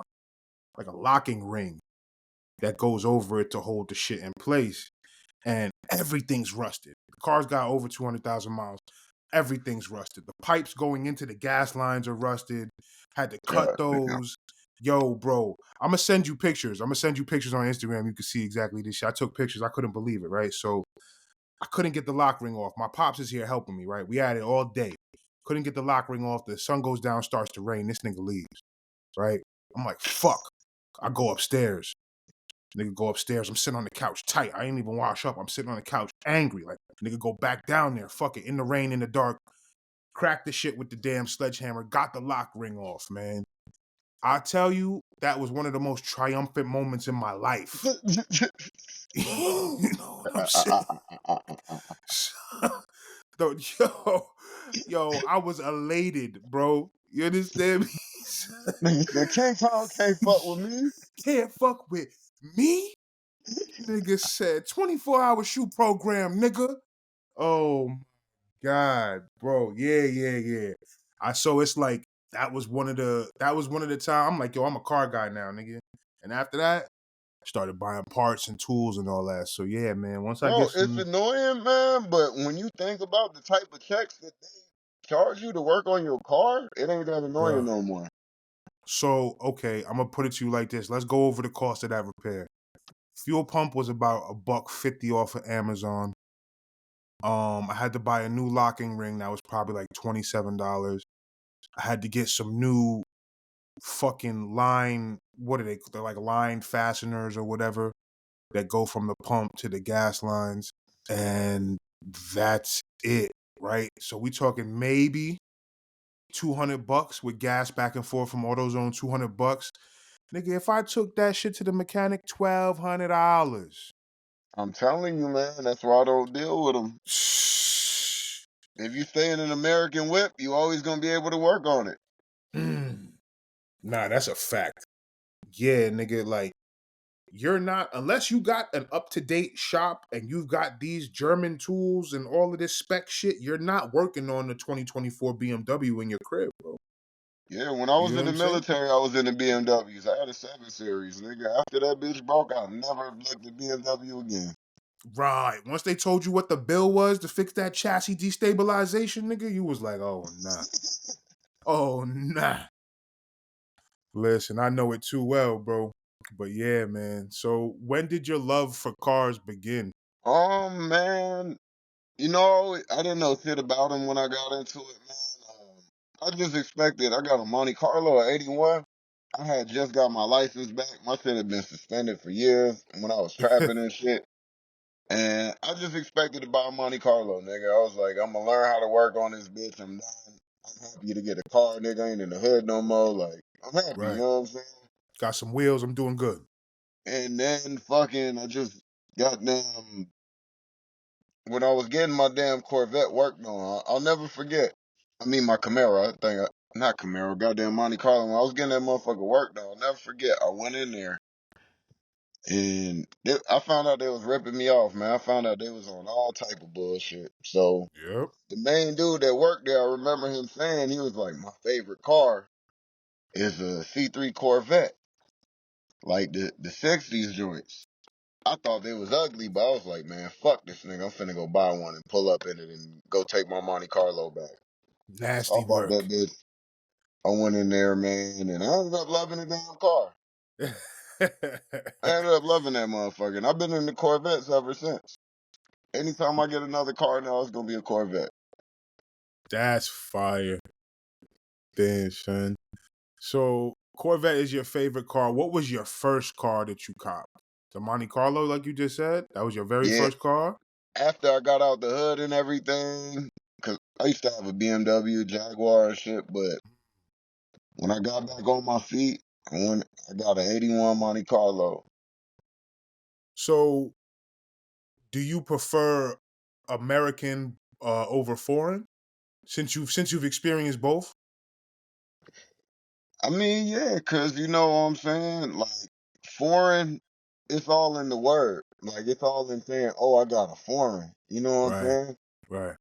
locking ring that goes over it to hold the shit in place. And everything's rusted. The car's got over 200,000 miles. Everything's rusted. The pipes going into the gas lines are rusted. Had to cut God damn. those. Yo, bro, I'm gonna send you pictures. I'm gonna send you pictures on Instagram. You can see exactly this shit. I took pictures. I couldn't believe it, right? So I couldn't get the lock ring off. My pops is here helping me, right? We had it all day. Couldn't get the lock ring off. The sun goes down, starts to rain. This nigga leaves, right? I'm like, fuck. I go upstairs. Nigga go upstairs. I'm sitting on the couch tight. I ain't even wash up. I'm sitting on the couch angry. Like, nigga go back down there. Fuck it. In the rain, in the dark. Crack the shit with the damn sledgehammer. Got the lock ring off, man. I tell you, that was one of the most triumphant moments in my life. You know what I'm saying? Yo, I was elated, bro. You understand me? Nigga said, King Kong can't fuck with me. Can't fuck with me? Nigga said 24-hour shoot program, nigga. Oh my God, bro. Yeah. So it's like that was one of the time I'm like, yo, I'm a car guy now, nigga. And after that, I started buying parts and tools and all that. So yeah, man. Once I Bro, get it's some annoying, man, but when you think about the type of checks that they charge you to work on your car, it ain't that annoying bro. no more. So okay, I'm gonna put it to you like this. Let's go over the cost of that repair. Fuel pump was about $1.50 off of Amazon. I had to buy a new locking ring that was probably like $27. I had to get some new fucking line, what are they? They're like line fasteners or whatever that go from the pump to the gas lines. And that's it, right? So we talking maybe $200 with gas back and forth from AutoZone, $200. Nigga, if I took that shit to the mechanic, $1,200. I'm telling you, man, that's why I don't deal with them. If you stay in an American whip, you always gonna be able to work on it. Nah, that's a fact. Yeah, nigga, like, you're not, unless you got an up-to-date shop and you've got these German tools and all of this spec shit, you're not working on the 2024 BMW in your crib, bro. Yeah, when I You was know in what the I'm saying? military, I was in the BMWs. I had a 7 Series, nigga. After that bitch broke, I never looked at BMW again. Right. Once they told you what the bill was to fix that chassis destabilization, nigga, you was like, oh, nah. Oh, nah. Listen, I know it too well, bro. But yeah, man. So when did your love for cars begin? Man, you know, I didn't know shit about them when I got into it, man. I just expected. I got a Monte Carlo at 81. I had just got my license back. My shit had been suspended for years when I was trapping and shit. And I just expected to buy a Monte Carlo, nigga. I was like, I'm gonna learn how to work on this bitch. I'm done. I'm happy to get a car, nigga. I ain't in the hood no more. Like, I'm happy, you Right. know what I'm saying? Got some wheels. I'm doing good. And then fucking, I just goddamn, when I was getting my damn Corvette worked on, I'll never forget. I mean, my Camaro, not Camaro, goddamn Monte Carlo. When I was getting that motherfucker worked on, I'll never forget. I went in there and I found out they was ripping me off, man. I found out they was on all type of bullshit. So Yep. the main dude that worked there, I remember him saying, he was like, my favorite car is a C3 Corvette, like the 60s joints. I thought they was ugly, but I was like, man, fuck this nigga. I'm finna go buy one and pull up in it and go take my Monte Carlo back. So I Nasty bought work. that bitch. I went in there, man, and I ended up loving the damn car. I ended up loving that motherfucker. And I've been in the Corvettes ever since. Anytime I get another car now, it's gonna be a Corvette. That's fire. Damn, son. So Corvette is your favorite car. What was your first car that you copped? The Monte Carlo, like you just said? That was your very Yeah, first car? after I got out the hood and everything, cause I used to have a BMW, Jaguar and shit, but when I got back on my feet, I got an 81 Monte Carlo. So do you prefer American over foreign? Since you've experienced both? I mean, yeah, cause you know what I'm saying? Like, foreign, it's all in the word. Like, it's all in saying, oh, I got a foreign. You know what I'm Right. saying? Right.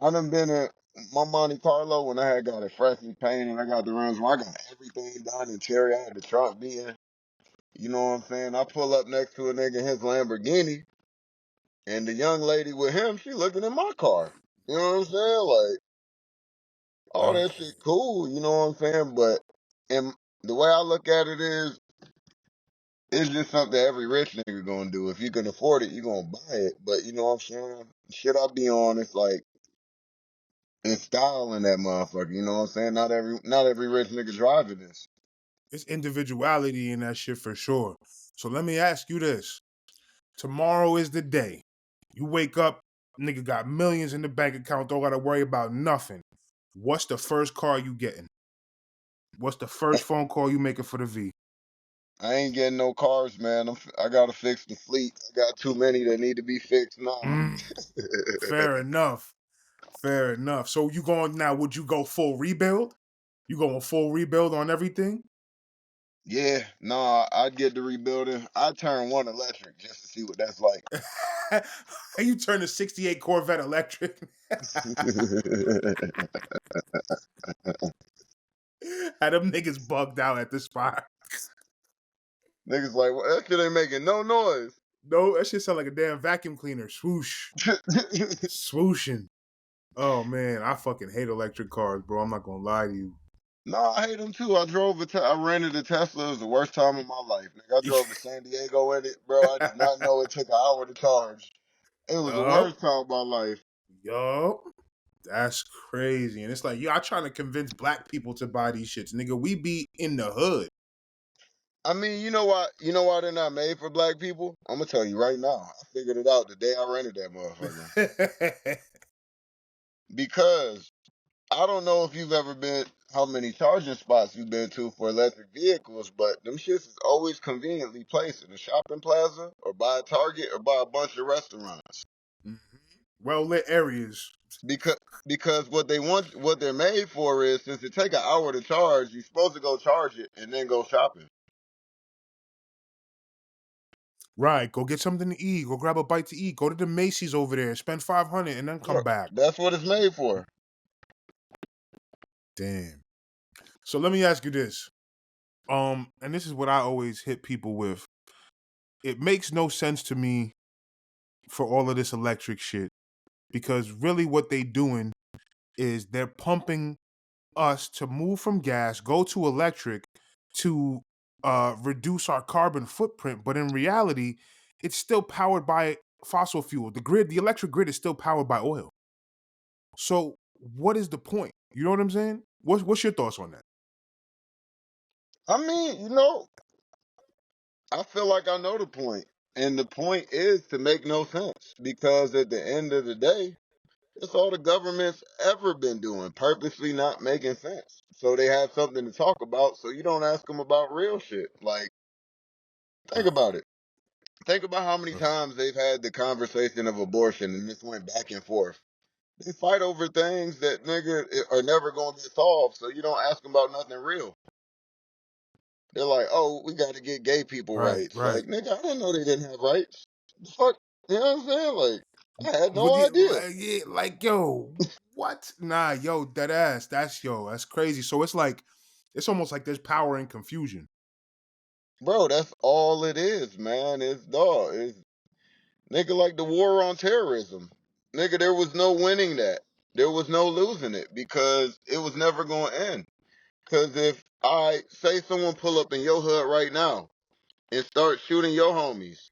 I done been in my Monte Carlo when I had got it freshly painted. I got the rims where I got everything done in cherry. I had the trunk beating. You know what I'm saying? I pull up next to a nigga in his Lamborghini, and the young lady with him, she looking at my car. You know what I'm saying? Like, all Yeah. that shit cool. You know what I'm saying? But and the way I look at it is, it's just something every rich nigga gonna do. If you can afford it, you gonna buy it. But you know what I'm saying? Shit I be on, it's like in style in that motherfucker. You know what I'm saying? Not every rich nigga driving this. It's individuality in that shit for sure. So let me ask you this. Tomorrow is the day. You wake up, nigga got millions in the bank account, don't gotta worry about nothing. What's the first car you getting? What's the first phone call you making for the V? I ain't getting no cars, man. I gotta fix the fleet. I got too many that need to be fixed now. Mm, fair enough. Fair enough. So you going now, would you go full rebuild? You going full rebuild on everything? Yeah, nah, I'd get the rebuilding. I'd turn one electric just to see what that's like. You turn the 68 Corvette electric. Had them niggas bugged out at the spot. Niggas like, well, that shit ain't making no noise. No, that shit sound like a damn vacuum cleaner. Swoosh. Swooshing. Oh man, I fucking hate electric cars, bro. I'm not gonna lie to you. No, I hate them too. I rented a Tesla. It was the worst time of my life. Nigga, I drove to San Diego in it, bro. I did not know it took an hour to charge. It was the Yup. worst time of my life. Yup. That's crazy. And it's like, yo, I'm trying to convince black people to buy these shits. Nigga, we be in the hood. I mean, you know why? You know why they're not made for black people? I'm gonna tell you right now. I figured it out the day I rented that motherfucker. Because I don't know if you've ever been, how many charging spots you've been to for electric vehicles, but them shits is always conveniently placed in a shopping plaza or by a Target or by a bunch of restaurants. Well lit areas. Because because what they're made for is, since it take an hour to charge, you're supposed to go charge it and then go shopping. Right. Go get something to eat. Go grab a bite to eat. Go to the Macy's over there. Spend 500 and then come back. That's what it's made for. Damn. So let me ask you this. And this is what I always hit people with. It makes no sense to me for all of this electric shit because really what they doing is they're pumping us to move from gas, go to electric to reduce our carbon footprint. But in reality, it's still powered by fossil fuel. The electric grid is still powered by oil. So what is the point? You know what I'm saying? What's your thoughts on that? I mean, I feel like I know the point. And the point is to make no sense. Because at the end of the day, that's all the government's ever been doing, purposely not making sense. So they have something to talk about, so you don't ask them about real shit. Like, think Right, about it. Think about how many right. times they've had the conversation of abortion and this went back and forth. They fight over things that nigga are never gonna get solved, so you don't ask them about nothing real. They're like, oh, we got to get gay people Right, rights. right. Like, nigga, I didn't know they didn't have rights. The fuck, you know what I'm saying? Like, I had What no do you idea. yeah, like yo, what? Nah, yo, that ass. That's crazy. So it's like it's almost like there's power in confusion. Bro, that's all it is, man. It's nigga like the war on terrorism. Nigga, there was no winning that. There was no losing it because it was never going to end. Because if I say someone pull up in your hood right now and start shooting your homies,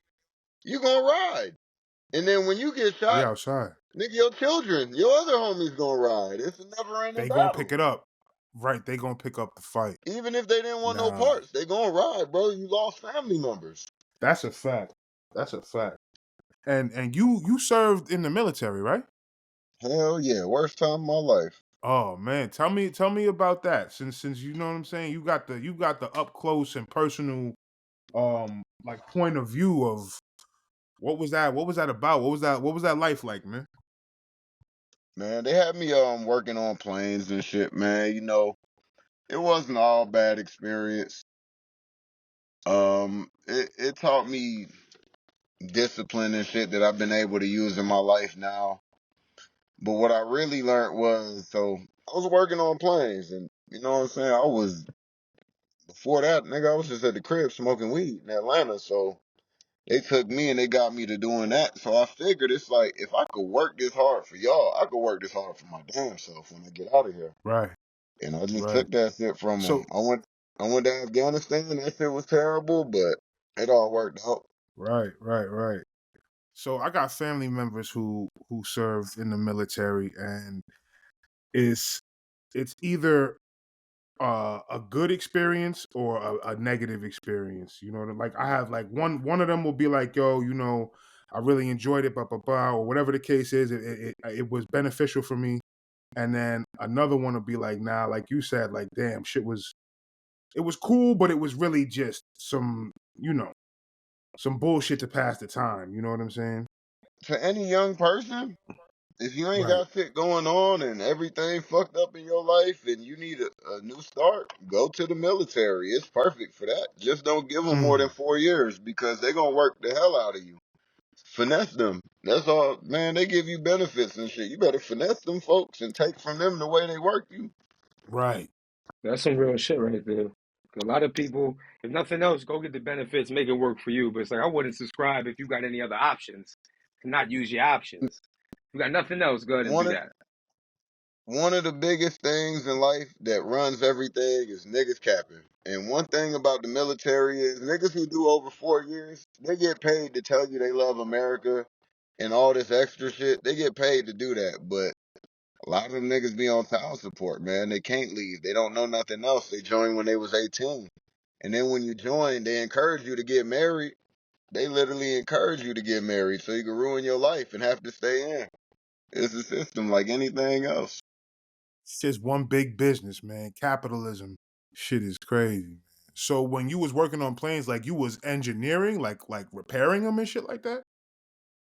you going to ride. And then when you get We shot, outside. nigga, your children, your other homies gonna ride. It's a never ending They gonna battle. pick it up. Right, they gonna pick up the fight. Even if they didn't want no Nah. parts, they gonna ride, bro. You lost family members. That's a fact. That's a fact. And you served in the military, right? Hell yeah, worst time of my life. Oh man, tell me about that. Since you know what I'm saying, you got the up close and personal like point of view of what was that about? What was that life like, man? Man, they had me working on planes and shit, man. It wasn't all bad experience. It taught me discipline and shit that I've been able to use in my life now. But what I really learned was, so I was working on planes, and you know what I'm saying. Before that, nigga, I was just at the crib smoking weed in Atlanta. So they took me and they got me to doing that. So I figured it's like, if I could work this hard for y'all, I could work this hard for my damn self when I get out of here. Right. And I just Right. took that shit from So them. I went to Afghanistan. That shit was terrible, but it all worked out. right. So I got family members who served in the military, and it's either a good experience or a negative experience. You know what I mean? Like I have like one of them will be like, yo, you know, I really enjoyed it, blah blah blah, or whatever the case is. It was beneficial for me. And then another one will be like, nah, like you said, like damn, it was cool, but it was really just some, you know, some bullshit to pass the time. You know what I'm saying? To any young person, if you ain't Right. got shit going on and everything fucked up in your life and you need a new start, go to the military. It's perfect for that. Just don't give them more than 4 years because they're going to work the hell out of you. Finesse them. That's all. Man, they give you benefits and shit. You better finesse them folks and take from them the way they work you. Right. That's some real shit right there. A lot of people, if nothing else, go get the benefits, make it work for you. But it's like, I wouldn't subscribe if you got any other options to not use your options. If you got nothing else, go ahead and One do of, that. one of the biggest things in life that runs everything is niggas capping. And one thing about the military is niggas who do over 4 years, they get paid to tell you they love America and all this extra shit. They get paid to do that. But a lot of them niggas be on child support, man. They can't leave. They don't know nothing else. They joined when they was 18. And then when you join, they encourage you to get married. They literally encourage you to get married so you can ruin your life and have to stay in. It's a system like anything else. It's just one big business, man. Capitalism. Shit is crazy. So when you was working on planes, like you was engineering, like repairing them and shit like that?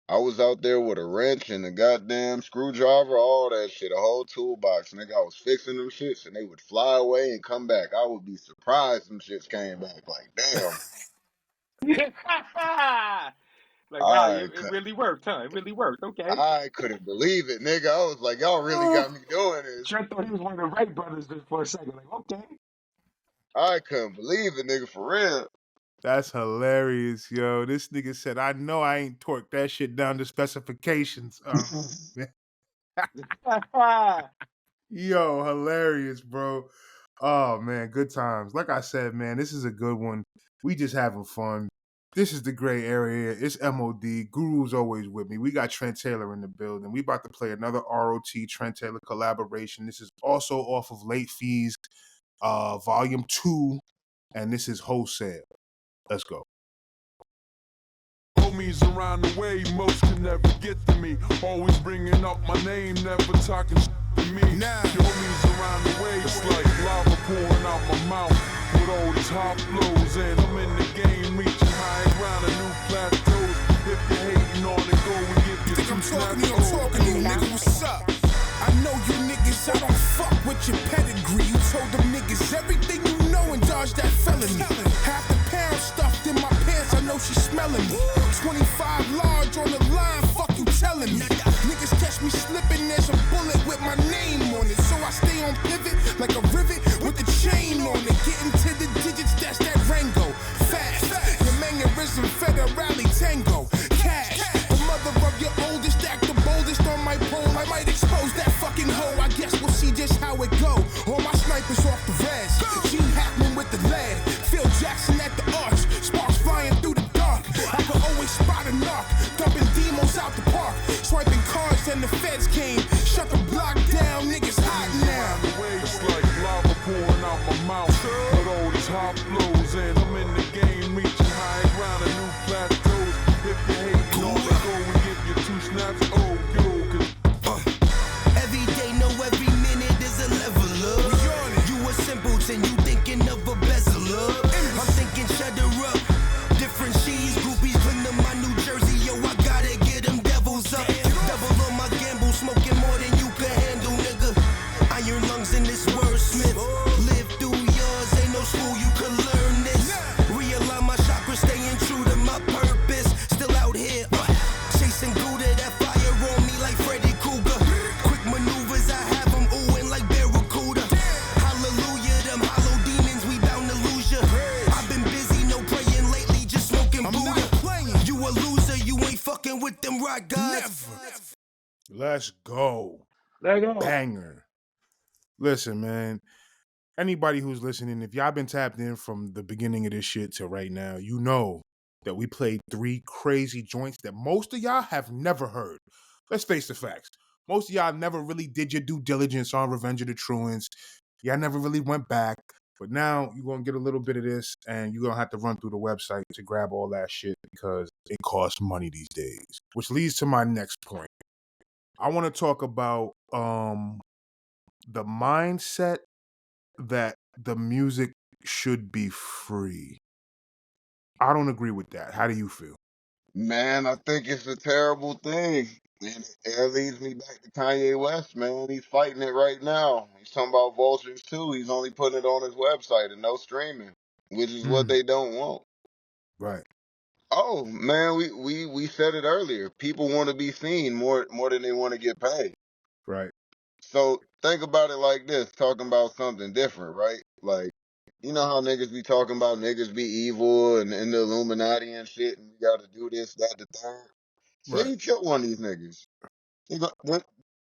I was out there with a wrench and a goddamn screwdriver, all that shit, a whole toolbox. Nigga, I was fixing them shits and they would fly away and come back. I would be surprised some shits came back. Like, damn. Like, wow, I it really worked, huh? It really worked. Okay. couldn't believe it, nigga. I was like, y'all really got me doing this. Trent thought he was one of the Wright brothers just for a second. Like, okay. I couldn't believe it, nigga, for real. That's hilarious, yo. This nigga said, I know I ain't torqued that shit down to specifications. Yo, hilarious, bro. Oh, man, good times. Like I said, man, this is a good one. We just having fun. This is the gray area. It's MOD. Guru's always with me. We got Trent Taylor in the building. We about to play another ROT Trent Taylor collaboration. This is also off of Late Fees, Volume 2, and this is Wholesale. Let's go. Homies around the way, most can never get to me. Always bringing up my name, never talking shit to me. Nah. Homies around the way, it's like lava pouring out my mouth with all these hot flows. And I'm in the game, reaching high ground and new plateaus. If you're hating on it, go and get your I'm talking to you, nigga, what's up? I know you niggas, I don't fuck with your pedigree. You told them niggas everything you know and dodged that felony. Half the pound stuffed in my pants, I know she smelling me. 25 large on the line, fuck you telling me. Niggas catch me slipping, there's a bullet with my name on it. So I stay on pivot like a rivet with the chain on it. Getting to the digits, that's that Rango. Fast, your mannerism, federally tango. Cash, the mother of your oldest, act the boldest on my pole. I might expose that fucking hoe, I guess we'll see just how it go. All my snipers off the res, Gene Hackman with the lead, Phil Jackson at the arch, sparks flying through the dark. I could always spot a knock, dumping demos out the park, swiping cards and the feds came, shut the block down, nigga. Let's go. Let go. Banger. Listen, man. Anybody who's listening, if y'all been tapped in from the beginning of this shit till right now, you know that we played 3 crazy joints that most of y'all have never heard. Let's face the facts. Most of y'all never really did your due diligence on Revenge of the Truants. Y'all never really went back. But now you're going to get a little bit of this, and you're going to have to run through the website to grab all that shit because it costs money these days. Which leads to my next point. I want to talk about the mindset that the music should be free. I don't agree with that. How do you feel? Man, I think it's a terrible thing. And it leads me back to Kanye West, man. He's fighting it right now. He's talking about vultures too. He's only putting it on his website and no streaming, which is what they don't want. Right. Oh man, we said it earlier. People want to be seen more than they want to get paid. Right. So think about it like this, talking about something different, right? Like, you know how niggas be talking about niggas be evil and in the Illuminati and shit, and we gotta do this, that, the third. Say Right. you kill one of these niggas.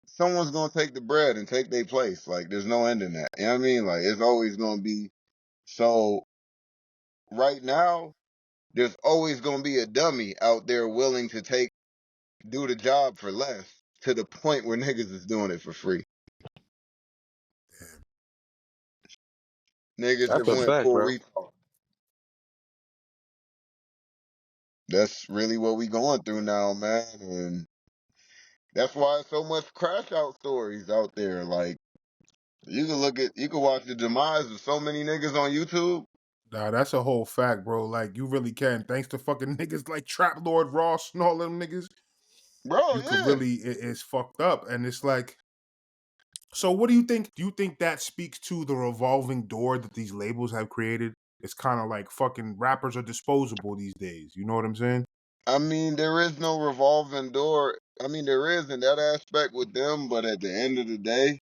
Someone's gonna take the bread and take their place. Like, there's no end in that. You know what I mean? Like, it's always gonna be. So, right now, there's always gonna be a dummy out there willing to do the job for less, to the point where niggas is doing it for free. Niggas That's have a went fact, full bro. retard. That's really what we going through now, man. And that's why so much crash out stories out there. Like, you can watch the demise of so many niggas on YouTube. Nah, that's a whole fact, bro. Like, you really can. Thanks to fucking niggas like Trap Lord Ross and all them niggas, Bro, you could yeah. really, it's fucked up. And it's like, so what do you think? Do you think that speaks to the revolving door that these labels have created? It's kind of like fucking rappers are disposable these days. You know what I'm saying? I mean, there is no revolving door. I mean, there is in that aspect with them, but at the end of the day,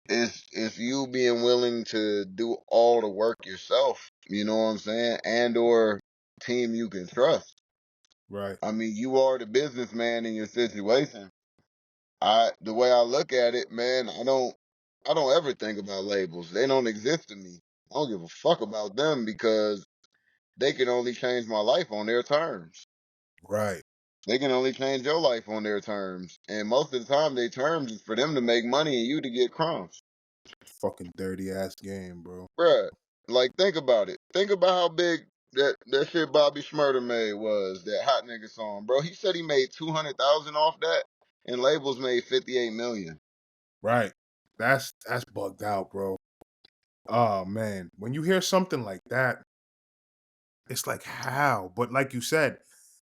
it's you being willing to do all the work yourself. You know what I'm saying? And or team you can trust. Right. I mean, you are the businessman in your situation. The way I look at it, man, I don't ever think about labels. They don't exist to me. I don't give a fuck about them because they can only change my life on their terms. Right. They can only change your life on their terms. And most of the time, their terms is for them to make money and you to get crumbs. Fucking dirty ass game, bro. Bruh, like, think about it. Think about how big that shit Bobby Shmurda made was, that Hot Nigga song. Bro, he said he made 200,000 off that, and labels made 58 million. Right. That's bugged out, bro. Oh man, when you hear something like that, it's like how? But like you said,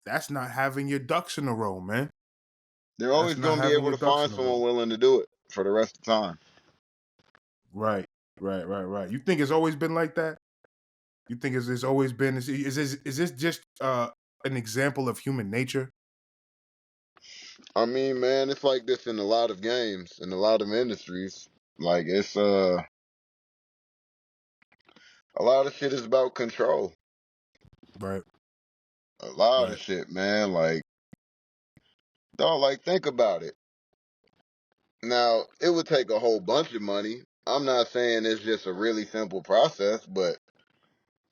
that's not having your ducks in a row, man. They're That's always not going to be having able your to ducks find in a someone row. willing to do it for the rest of the time. Right. Right. You think it's always been like that? You think it's always been? Is this just an example of human nature? I mean, man, it's like this in a lot of games, in a lot of industries. Like, it's a lot of shit is about control. Right. A lot of Right. shit, man. Like, dog, like, think about it. Now, it would take a whole bunch of money. I'm not saying it's just a really simple process, but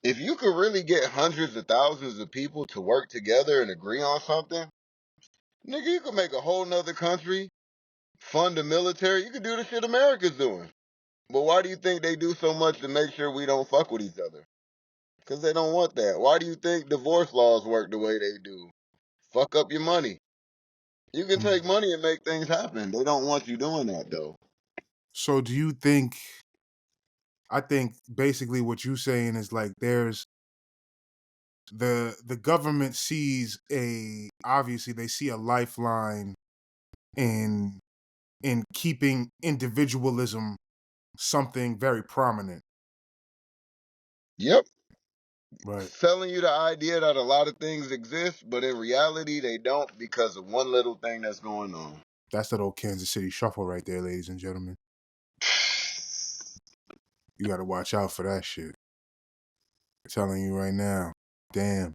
if you could really get hundreds of thousands of people to work together and agree on something, nigga, you could make a whole nother country, fund the military. You could do the shit America's doing. But why do you think they do so much to make sure we don't fuck with each other? Because they don't want that. Why do you think divorce laws work the way they do? Fuck up your money. You can take money and make things happen. They don't want you doing that, though. So do you think? I think basically what you're saying is like there's the government sees obviously they see a lifeline in keeping individualism something very prominent. Yep. Right. Selling you the idea that a lot of things exist, but in reality they don't because of one little thing that's going on. That's that old Kansas City shuffle right there, ladies and gentlemen. You got to watch out for that shit. I'm telling you right now. Damn.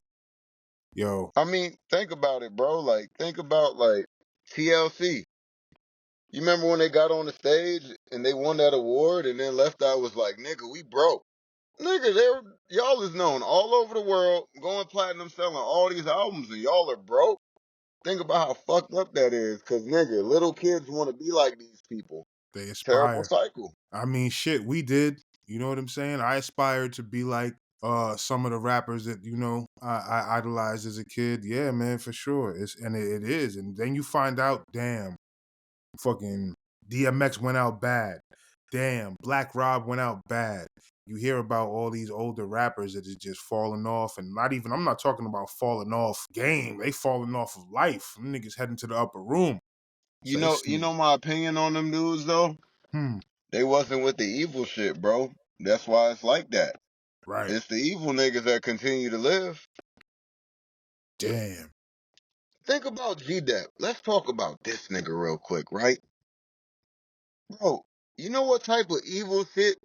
Yo. I mean, think about it, bro. Like, think about, like, TLC. You remember when they got on the stage and they won that award, and then Left Eye was like, "Nigga, we broke." Nigga, y'all is known all over the world, going platinum, selling all these albums, and y'all are broke. Think about how fucked up that is, cause nigga, little kids want to be like these people. They Terrible aspire. cycle. I mean, shit, we did. You know what I'm saying? I aspired to be like some of the rappers that, you know, I idolized as a kid. Yeah, man, for sure. It is. And then you find out, damn, fucking DMX went out bad. Damn, Black Rob went out bad. You hear about all these older rappers that is just falling off, and I'm not talking about falling off game. They falling off of life. Them niggas heading to the upper room. So You know my opinion on them dudes though? They wasn't with the evil shit, bro. That's why it's like that. Right. It's the evil niggas that continue to live. Damn. Think about G-Dep. Let's talk about this nigga real quick, right? Bro, you know what type of evil shit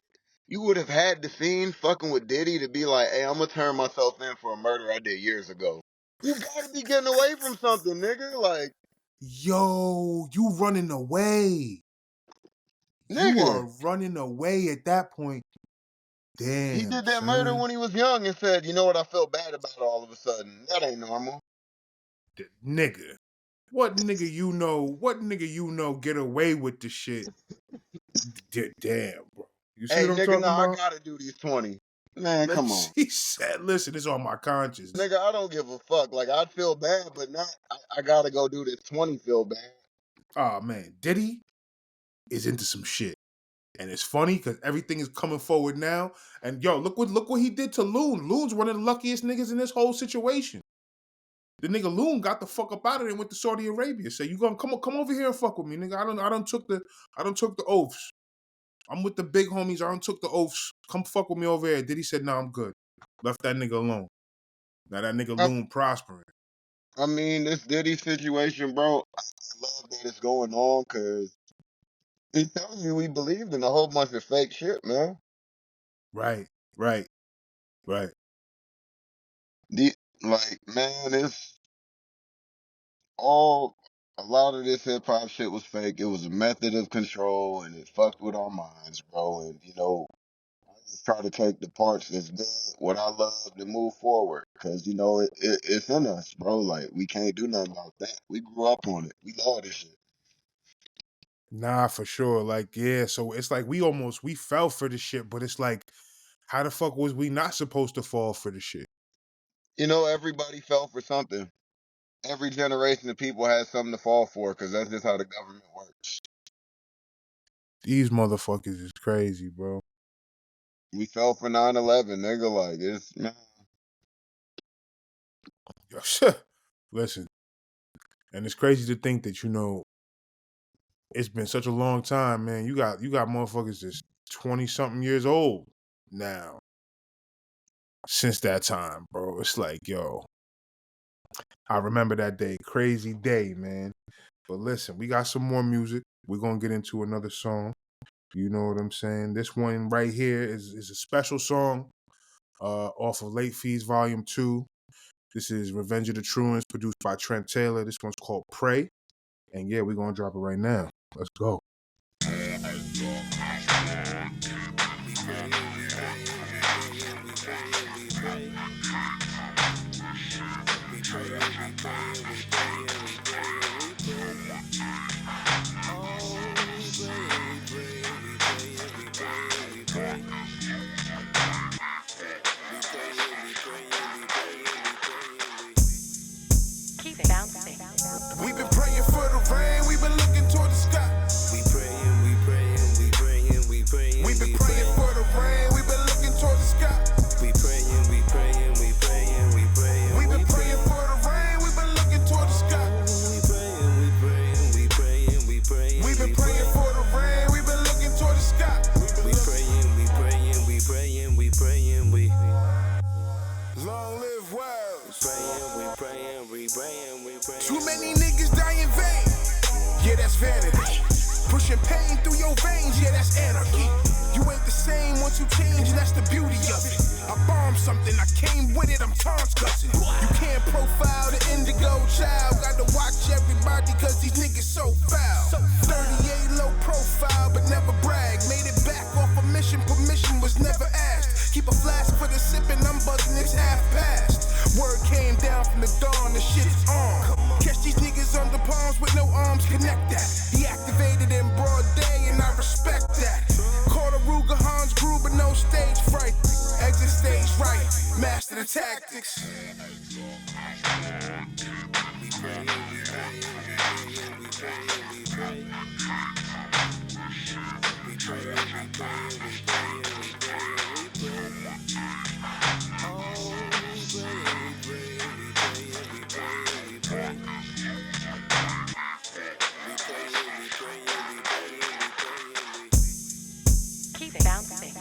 you would have had to seen fucking with Diddy to be like, hey, I'm gonna turn myself in for a murder I did years ago. You gotta be getting away from something, nigga. Like, yo, you running away. nigga. You are running away at that point. Damn. He did that son. murder when he was young and said, you know what I felt bad about all of a sudden. That ain't normal. Nigga. What nigga you know get away with the shit? Damn, bro. You see Hey, what I'm nigga, talking nah, about? I gotta do these 20. Man, come on. He said, listen, it's on my conscience. Nigga, I don't give a fuck. Like, I'd feel bad, but not, I gotta go do this 20 feel bad. Oh, man. Diddy is into some shit. And it's funny because everything is coming forward now. And yo, look what he did to Loon. Loon's one of the luckiest niggas in this whole situation. The nigga Loon got the fuck up out of there and went to Saudi Arabia. Say, you gonna come over here and fuck with me, nigga. I don't took the oaths. I'm with the big homies. I don't took the oaths. Come fuck with me over here. Diddy said, nah, I'm good. Left that nigga alone. Now that nigga Loon prospering. I mean, this Diddy situation, bro, I love that it's going on because it tells you we believed in a whole bunch of fake shit, man. Right. Like, man, it's all, a lot of this hip hop shit was fake. It was a method of control and it fucked with our minds, bro. And, you know, I just try to take the parts that's good, what I love, to move forward. Because, you know, it's in us, bro. Like, we can't do nothing about that. We grew up on it. We love this shit. Nah, for sure. Like, yeah, so it's like we fell for the shit, but it's like, how the fuck was we not supposed to fall for the shit? You know, everybody fell for something. Every generation of people has something to fall for because that's just how the government works. These motherfuckers is crazy, bro. We fell for 9/11, nigga. Like, it's, man. Listen, and it's crazy to think that, you know, it's been such a long time, man. You got motherfuckers that's 20-something years old now. Since that time, bro. It's like, yo, I remember that day. Crazy day, man. But listen, we got some more music. We're going to get into another song. You know what I'm saying? This one right here is a special song off of Late Fees Volume 2. This is Revenge of the Truants, produced by Trent Taylor. This one's called Pray. And yeah, we're going to drop it right now. Let's go. We've been praying for the rain, we've been looking toward the sky. We praying, we praying, we praying, we praying. We've been praying for the rain, we've been looking toward the sky. We praying, we praying, we praying, we praying. We've been praying for the rain, we've been looking toward the sky. We praying, we praying, we praying, we praying. We've been praying for the rain, we've been looking toward the sky. We praying, we praying, we praying, we praying, we. Long live Wells. We praying, we praying, we praying. Too many niggas die in vain. Yeah, that's vanity. Pushing pain through your veins. Yeah, that's anarchy. You ain't the same once ones who change, and that's the beauty of it. I bombed something, I came with it, I'm Tom's cousin. You can't profile the indigo child. Gotta watch everybody, cause these niggas so foul. 38 low profile, but never brag. Made it back off a mission, permission was never asked. Keep a flask for the sipping, I'm buzzing, it's half past. Word came down from the dawn, the shit is on. Catch these niggas under palms with no arms, connect that. He activated in broad day, and I respect that. Caught a Ruger, Hans Gruber, no stage fright. Exit stage right, master the tactics. Keep bouncing.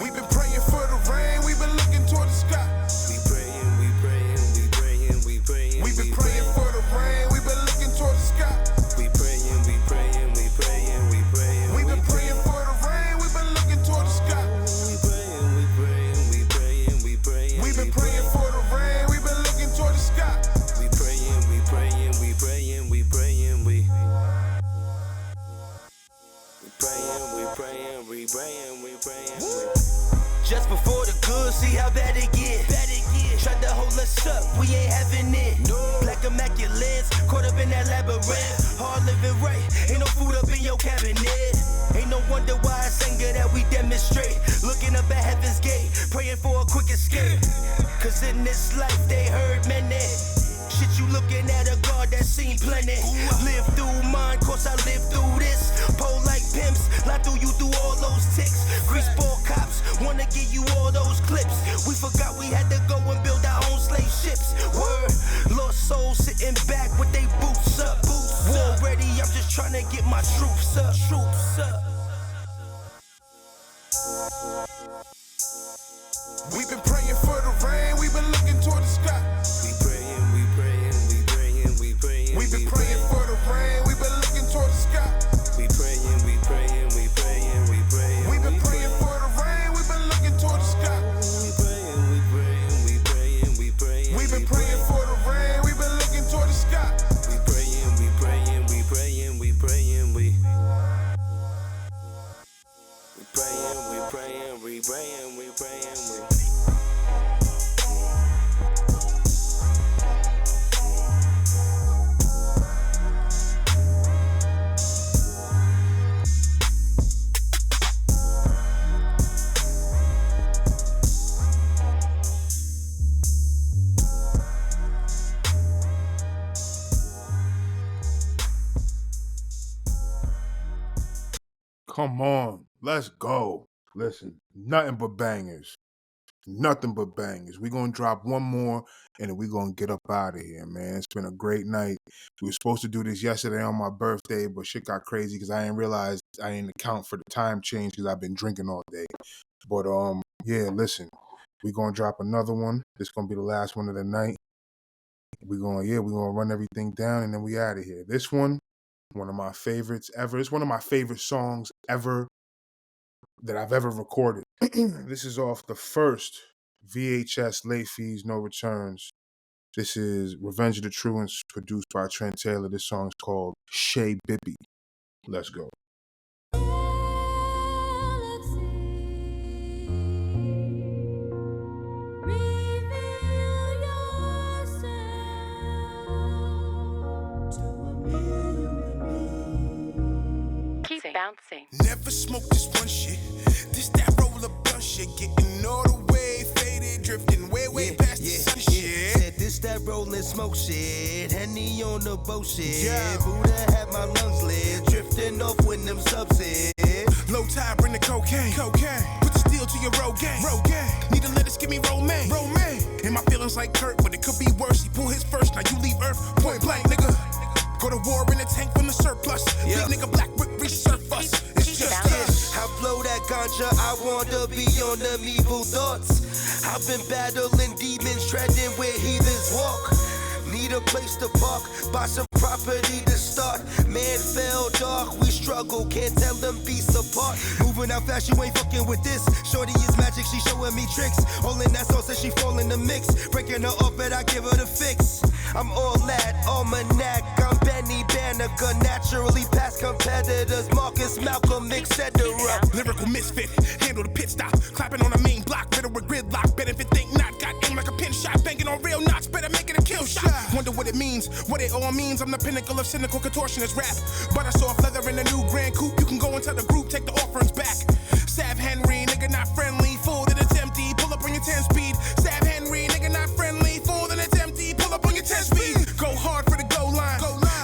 We've been praying for the rain, we've been looking toward the sky. We praying, we praying, we praying, we praying. We've been praying for the rain, we've been looking toward the sky. We praying, we praying, we praying, we praying. We've been praying for the rain, we've been looking toward the sky. We praying, we praying, we praying, we praying. We've been praying for the rain, we've been looking toward the sky. We praying, we praying, we praying, we praying, we praying, we praying, we praying, we praying. Just before the good, see how bad it get. Tried to hold us up, we ain't having it. Black immaculates, caught up in that labyrinth. Hard living right, ain't no food up in your cabinet. Ain't no wonder why it's anger that we demonstrate. Looking up at heaven's gate, praying for a quick escape. Cause in this life they heard many. Shit, you looking at a God that seen plenty. Live through mine, cause I live through this. Pole like pimps, lie through you through all those ticks. Grease ball cops, wanna give you all those clips. We forgot we had to go and build our own slave ships. Word, lost souls sitting back with they boots up. War ready, I'm just trying to get my troops up. We've been praying for the rain, we've been looking toward the sky. We praying, we praying, we praying, we praying. We've been praying for the rain, we've been looking toward the sky. We praying, we praying, we praying, we praying. We've been praying for the rain, we've been looking toward the sky. We praying, we praying, we praying, we praying. We've been praying for the rain, we've been looking toward the sky. We praying, we praying, we praying, we praying, we praying, we praying, we praying, we praying, we. Come on, let's go. Listen, nothing but bangers. Nothing but bangers. We're going to drop one more, and then we're going to get up out of here, man. It's been a great night. We were supposed to do this yesterday on my birthday, but shit got crazy because I didn't realize I didn't account for the time change because I've been drinking all day. But, yeah, listen, we're going to drop another one. This going to be the last one of the night. We're going to run everything down, and then we out of here. This one of my favorites ever. It's one of my favorite songs ever that I've ever recorded. This is off the first VHS Late Fees, No Returns. This is Revenge of the Truants, produced by Trent Taylor. This song's called Shea Bibby. Let's go. Keep bouncing. Never smoke this one shit. This that roll up done shit. Getting all the way faded, drifting way past the sun shit. Said this that rollin' smoke shit. Henny on the boat shit. Yeah. Buddha had my lungs lit. Drifting off when them subs hit. Low tide, bring the cocaine. Put the steel to your road gang. Need to let us give me romaine. And my feelings like Kurt, but it could be worse. He pull his first, now you leave Earth. Point blank, nigga. Go to war in a tank from the surplus. Big nigga black brick resurf us. It's just us. I blow that ganja, I want to be on them evil thoughts. I've been battling demons, treading where heathens walk. Need a place to park, buy some property to start. Man fell dark, we struggle, can't tell them beasts apart. Moving out fast, you ain't fucking with this. Shorty is magic, she showing me tricks. All in that sauce, says she fall in the mix. Breaking her up, but I give her the fix. I'm all that, almanac, I'm Benny Banneker. Naturally past competitors, Marcus, Malcolm, etc. Lyrical misfit, handle the pit stop. Clapping on the main block, riddle with gridlock. Benefit think not, got aim like a pin shot. Banging on real knots, better make it a kill shot. Wonder what it means, what it all means. I'm the pinnacle of cynical contortionist rap. But I saw a feather in the new Grand Coupe. You can go into the group, take the offerings back. Sav Henry, nigga not friendly. Full that it's empty, pull up on your 10 speed. Sav Henry, nigga not friendly. Full that it's empty, pull up on your 10 speed. Go hard for the goal line.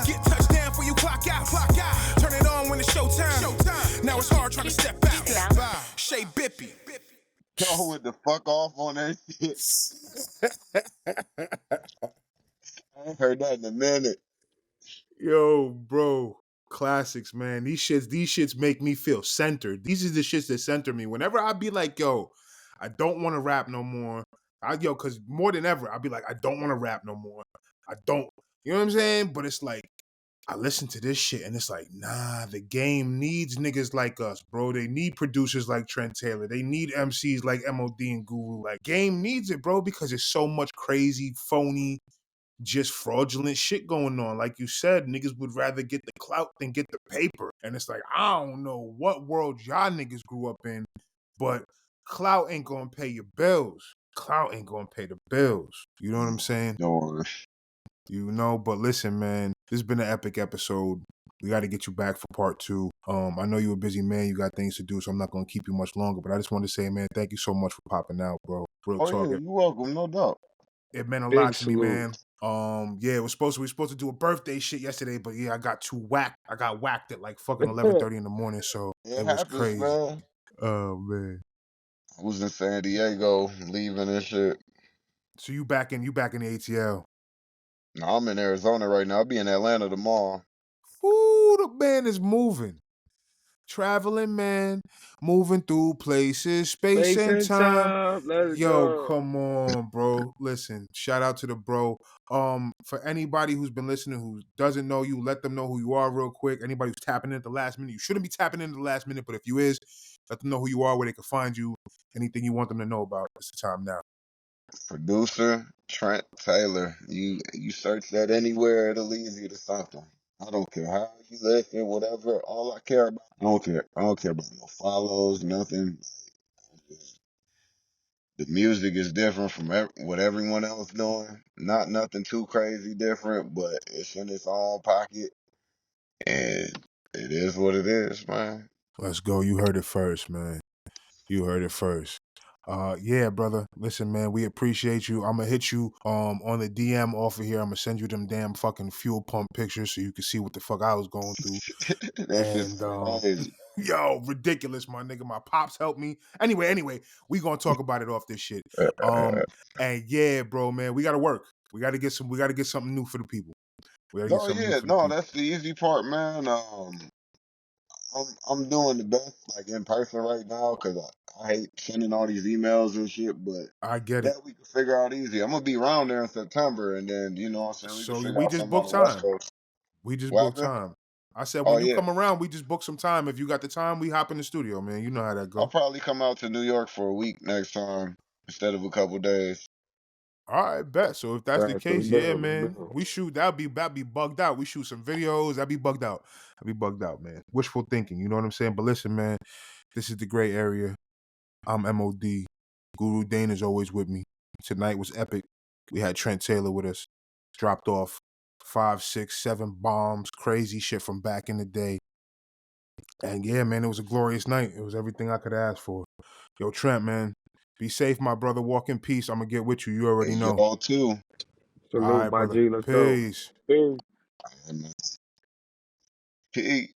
Get touchdown before you clock out. Turn it on when it's showtime. Now it's hard trying to step out. Shay Bippy. Y'all went the fuck off on that shit. I ain't heard that in a minute. Yo, bro. Classics, man. These shits make me feel centered. These are the shits that center me. Whenever I be like, yo, I don't want to rap no more. Cause more than ever, I'll be like, I don't want to rap no more. I don't. You know what I'm saying? But it's like, I listen to this shit and it's like, nah, the game needs niggas like us, bro. They need producers like Trent Taylor. They need MCs like MOD and Guru. Like, game needs it, bro, because there's so much crazy, phony, just fraudulent shit going on. Like you said, niggas would rather get the clout than get the paper. And it's like, I don't know what world y'all niggas grew up in, but clout ain't gonna pay your bills. Clout ain't gonna pay the bills. You know what I'm saying? No. You know, but listen, man, this has been an epic episode. We got to get you back for part 2. I know you're a busy man. You got things to do, so I'm not going to keep you much longer. But I just wanted to say, man, thank you so much for popping out, bro. Real Oh talk. yeah, you're welcome, no doubt. It meant a Big lot to me, salute. man. Yeah, we were supposed to do a birthday shit yesterday, but yeah, I got too whacked. I got whacked at like fucking 11:30 in the morning, so it was happens, crazy. man. Oh man. I was in San Diego, leaving and shit. So you back in the ATL? No, I'm in Arizona right now. I'll be in Atlanta tomorrow. Ooh, the man is moving. Traveling man, moving through places, space and time. Let's Yo, go. come on, bro. Listen, shout out to the bro. For anybody who's been listening who doesn't know you, let them know who you are real quick. Anybody who's tapping in at the last minute, you shouldn't be tapping in at the last minute, but if you is, let them know who you are, where they can find you, anything you want them to know about. It's the time now. Producer Trent Taylor. You search that anywhere, it'll lead you to something. I don't care how you listen, whatever. All I care about, I don't care. I don't care about no follows, nothing. The music is different from what everyone else doing. Not nothing too crazy different, but it's in its own pocket, and it is what it is, man. Let's go. You heard it first, man. You heard it first. Yeah, brother. Listen, man, we appreciate you. I'm gonna hit you on the DM off of here. I'm gonna send you them damn fucking fuel pump pictures so you can see what the fuck I was going through. That shit's crazy. Yo, ridiculous, my nigga. My pops helped me. Anyway, we gonna talk about it off this shit. And yeah, bro, man, we gotta work. We gotta get something new for the people. No, yeah, no, that's the easy part, man. I'm doing the best like in person right now because I hate sending all these emails and shit, but I get it. that we can figure out easy. I'm gonna be around there in September, and then you know what I'm saying. We So can figure we out just something on booked the West time. Coast. We just What booked happened? time. I said Oh, when you yeah. come around, we just book some time. If you got the time, we hop in the studio, man. You know how that I'll go. probably come out to New York for a week next time instead of a couple days. All right, bet. So if that's the Alright, case, so yeah, bet, man. bet. We shoot. That'd be bugged out. We shoot some videos. That'd be bugged out. Man. Wishful thinking. You know what I'm saying? But listen, man. This is the gray area. I'm MOD. Guru Dane is always with me. Tonight was epic. We had Trent Taylor with us. Dropped off 5, 6, 7 bombs. Crazy shit from back in the day. And yeah, man, it was a glorious night. It was everything I could ask for. Yo, Trent, man. Be safe, my brother. Walk in peace. I'm going to get with you. You already know. Y'all too. Salute, All right, my brother. G. Let's Peace. go. Peace. Peace.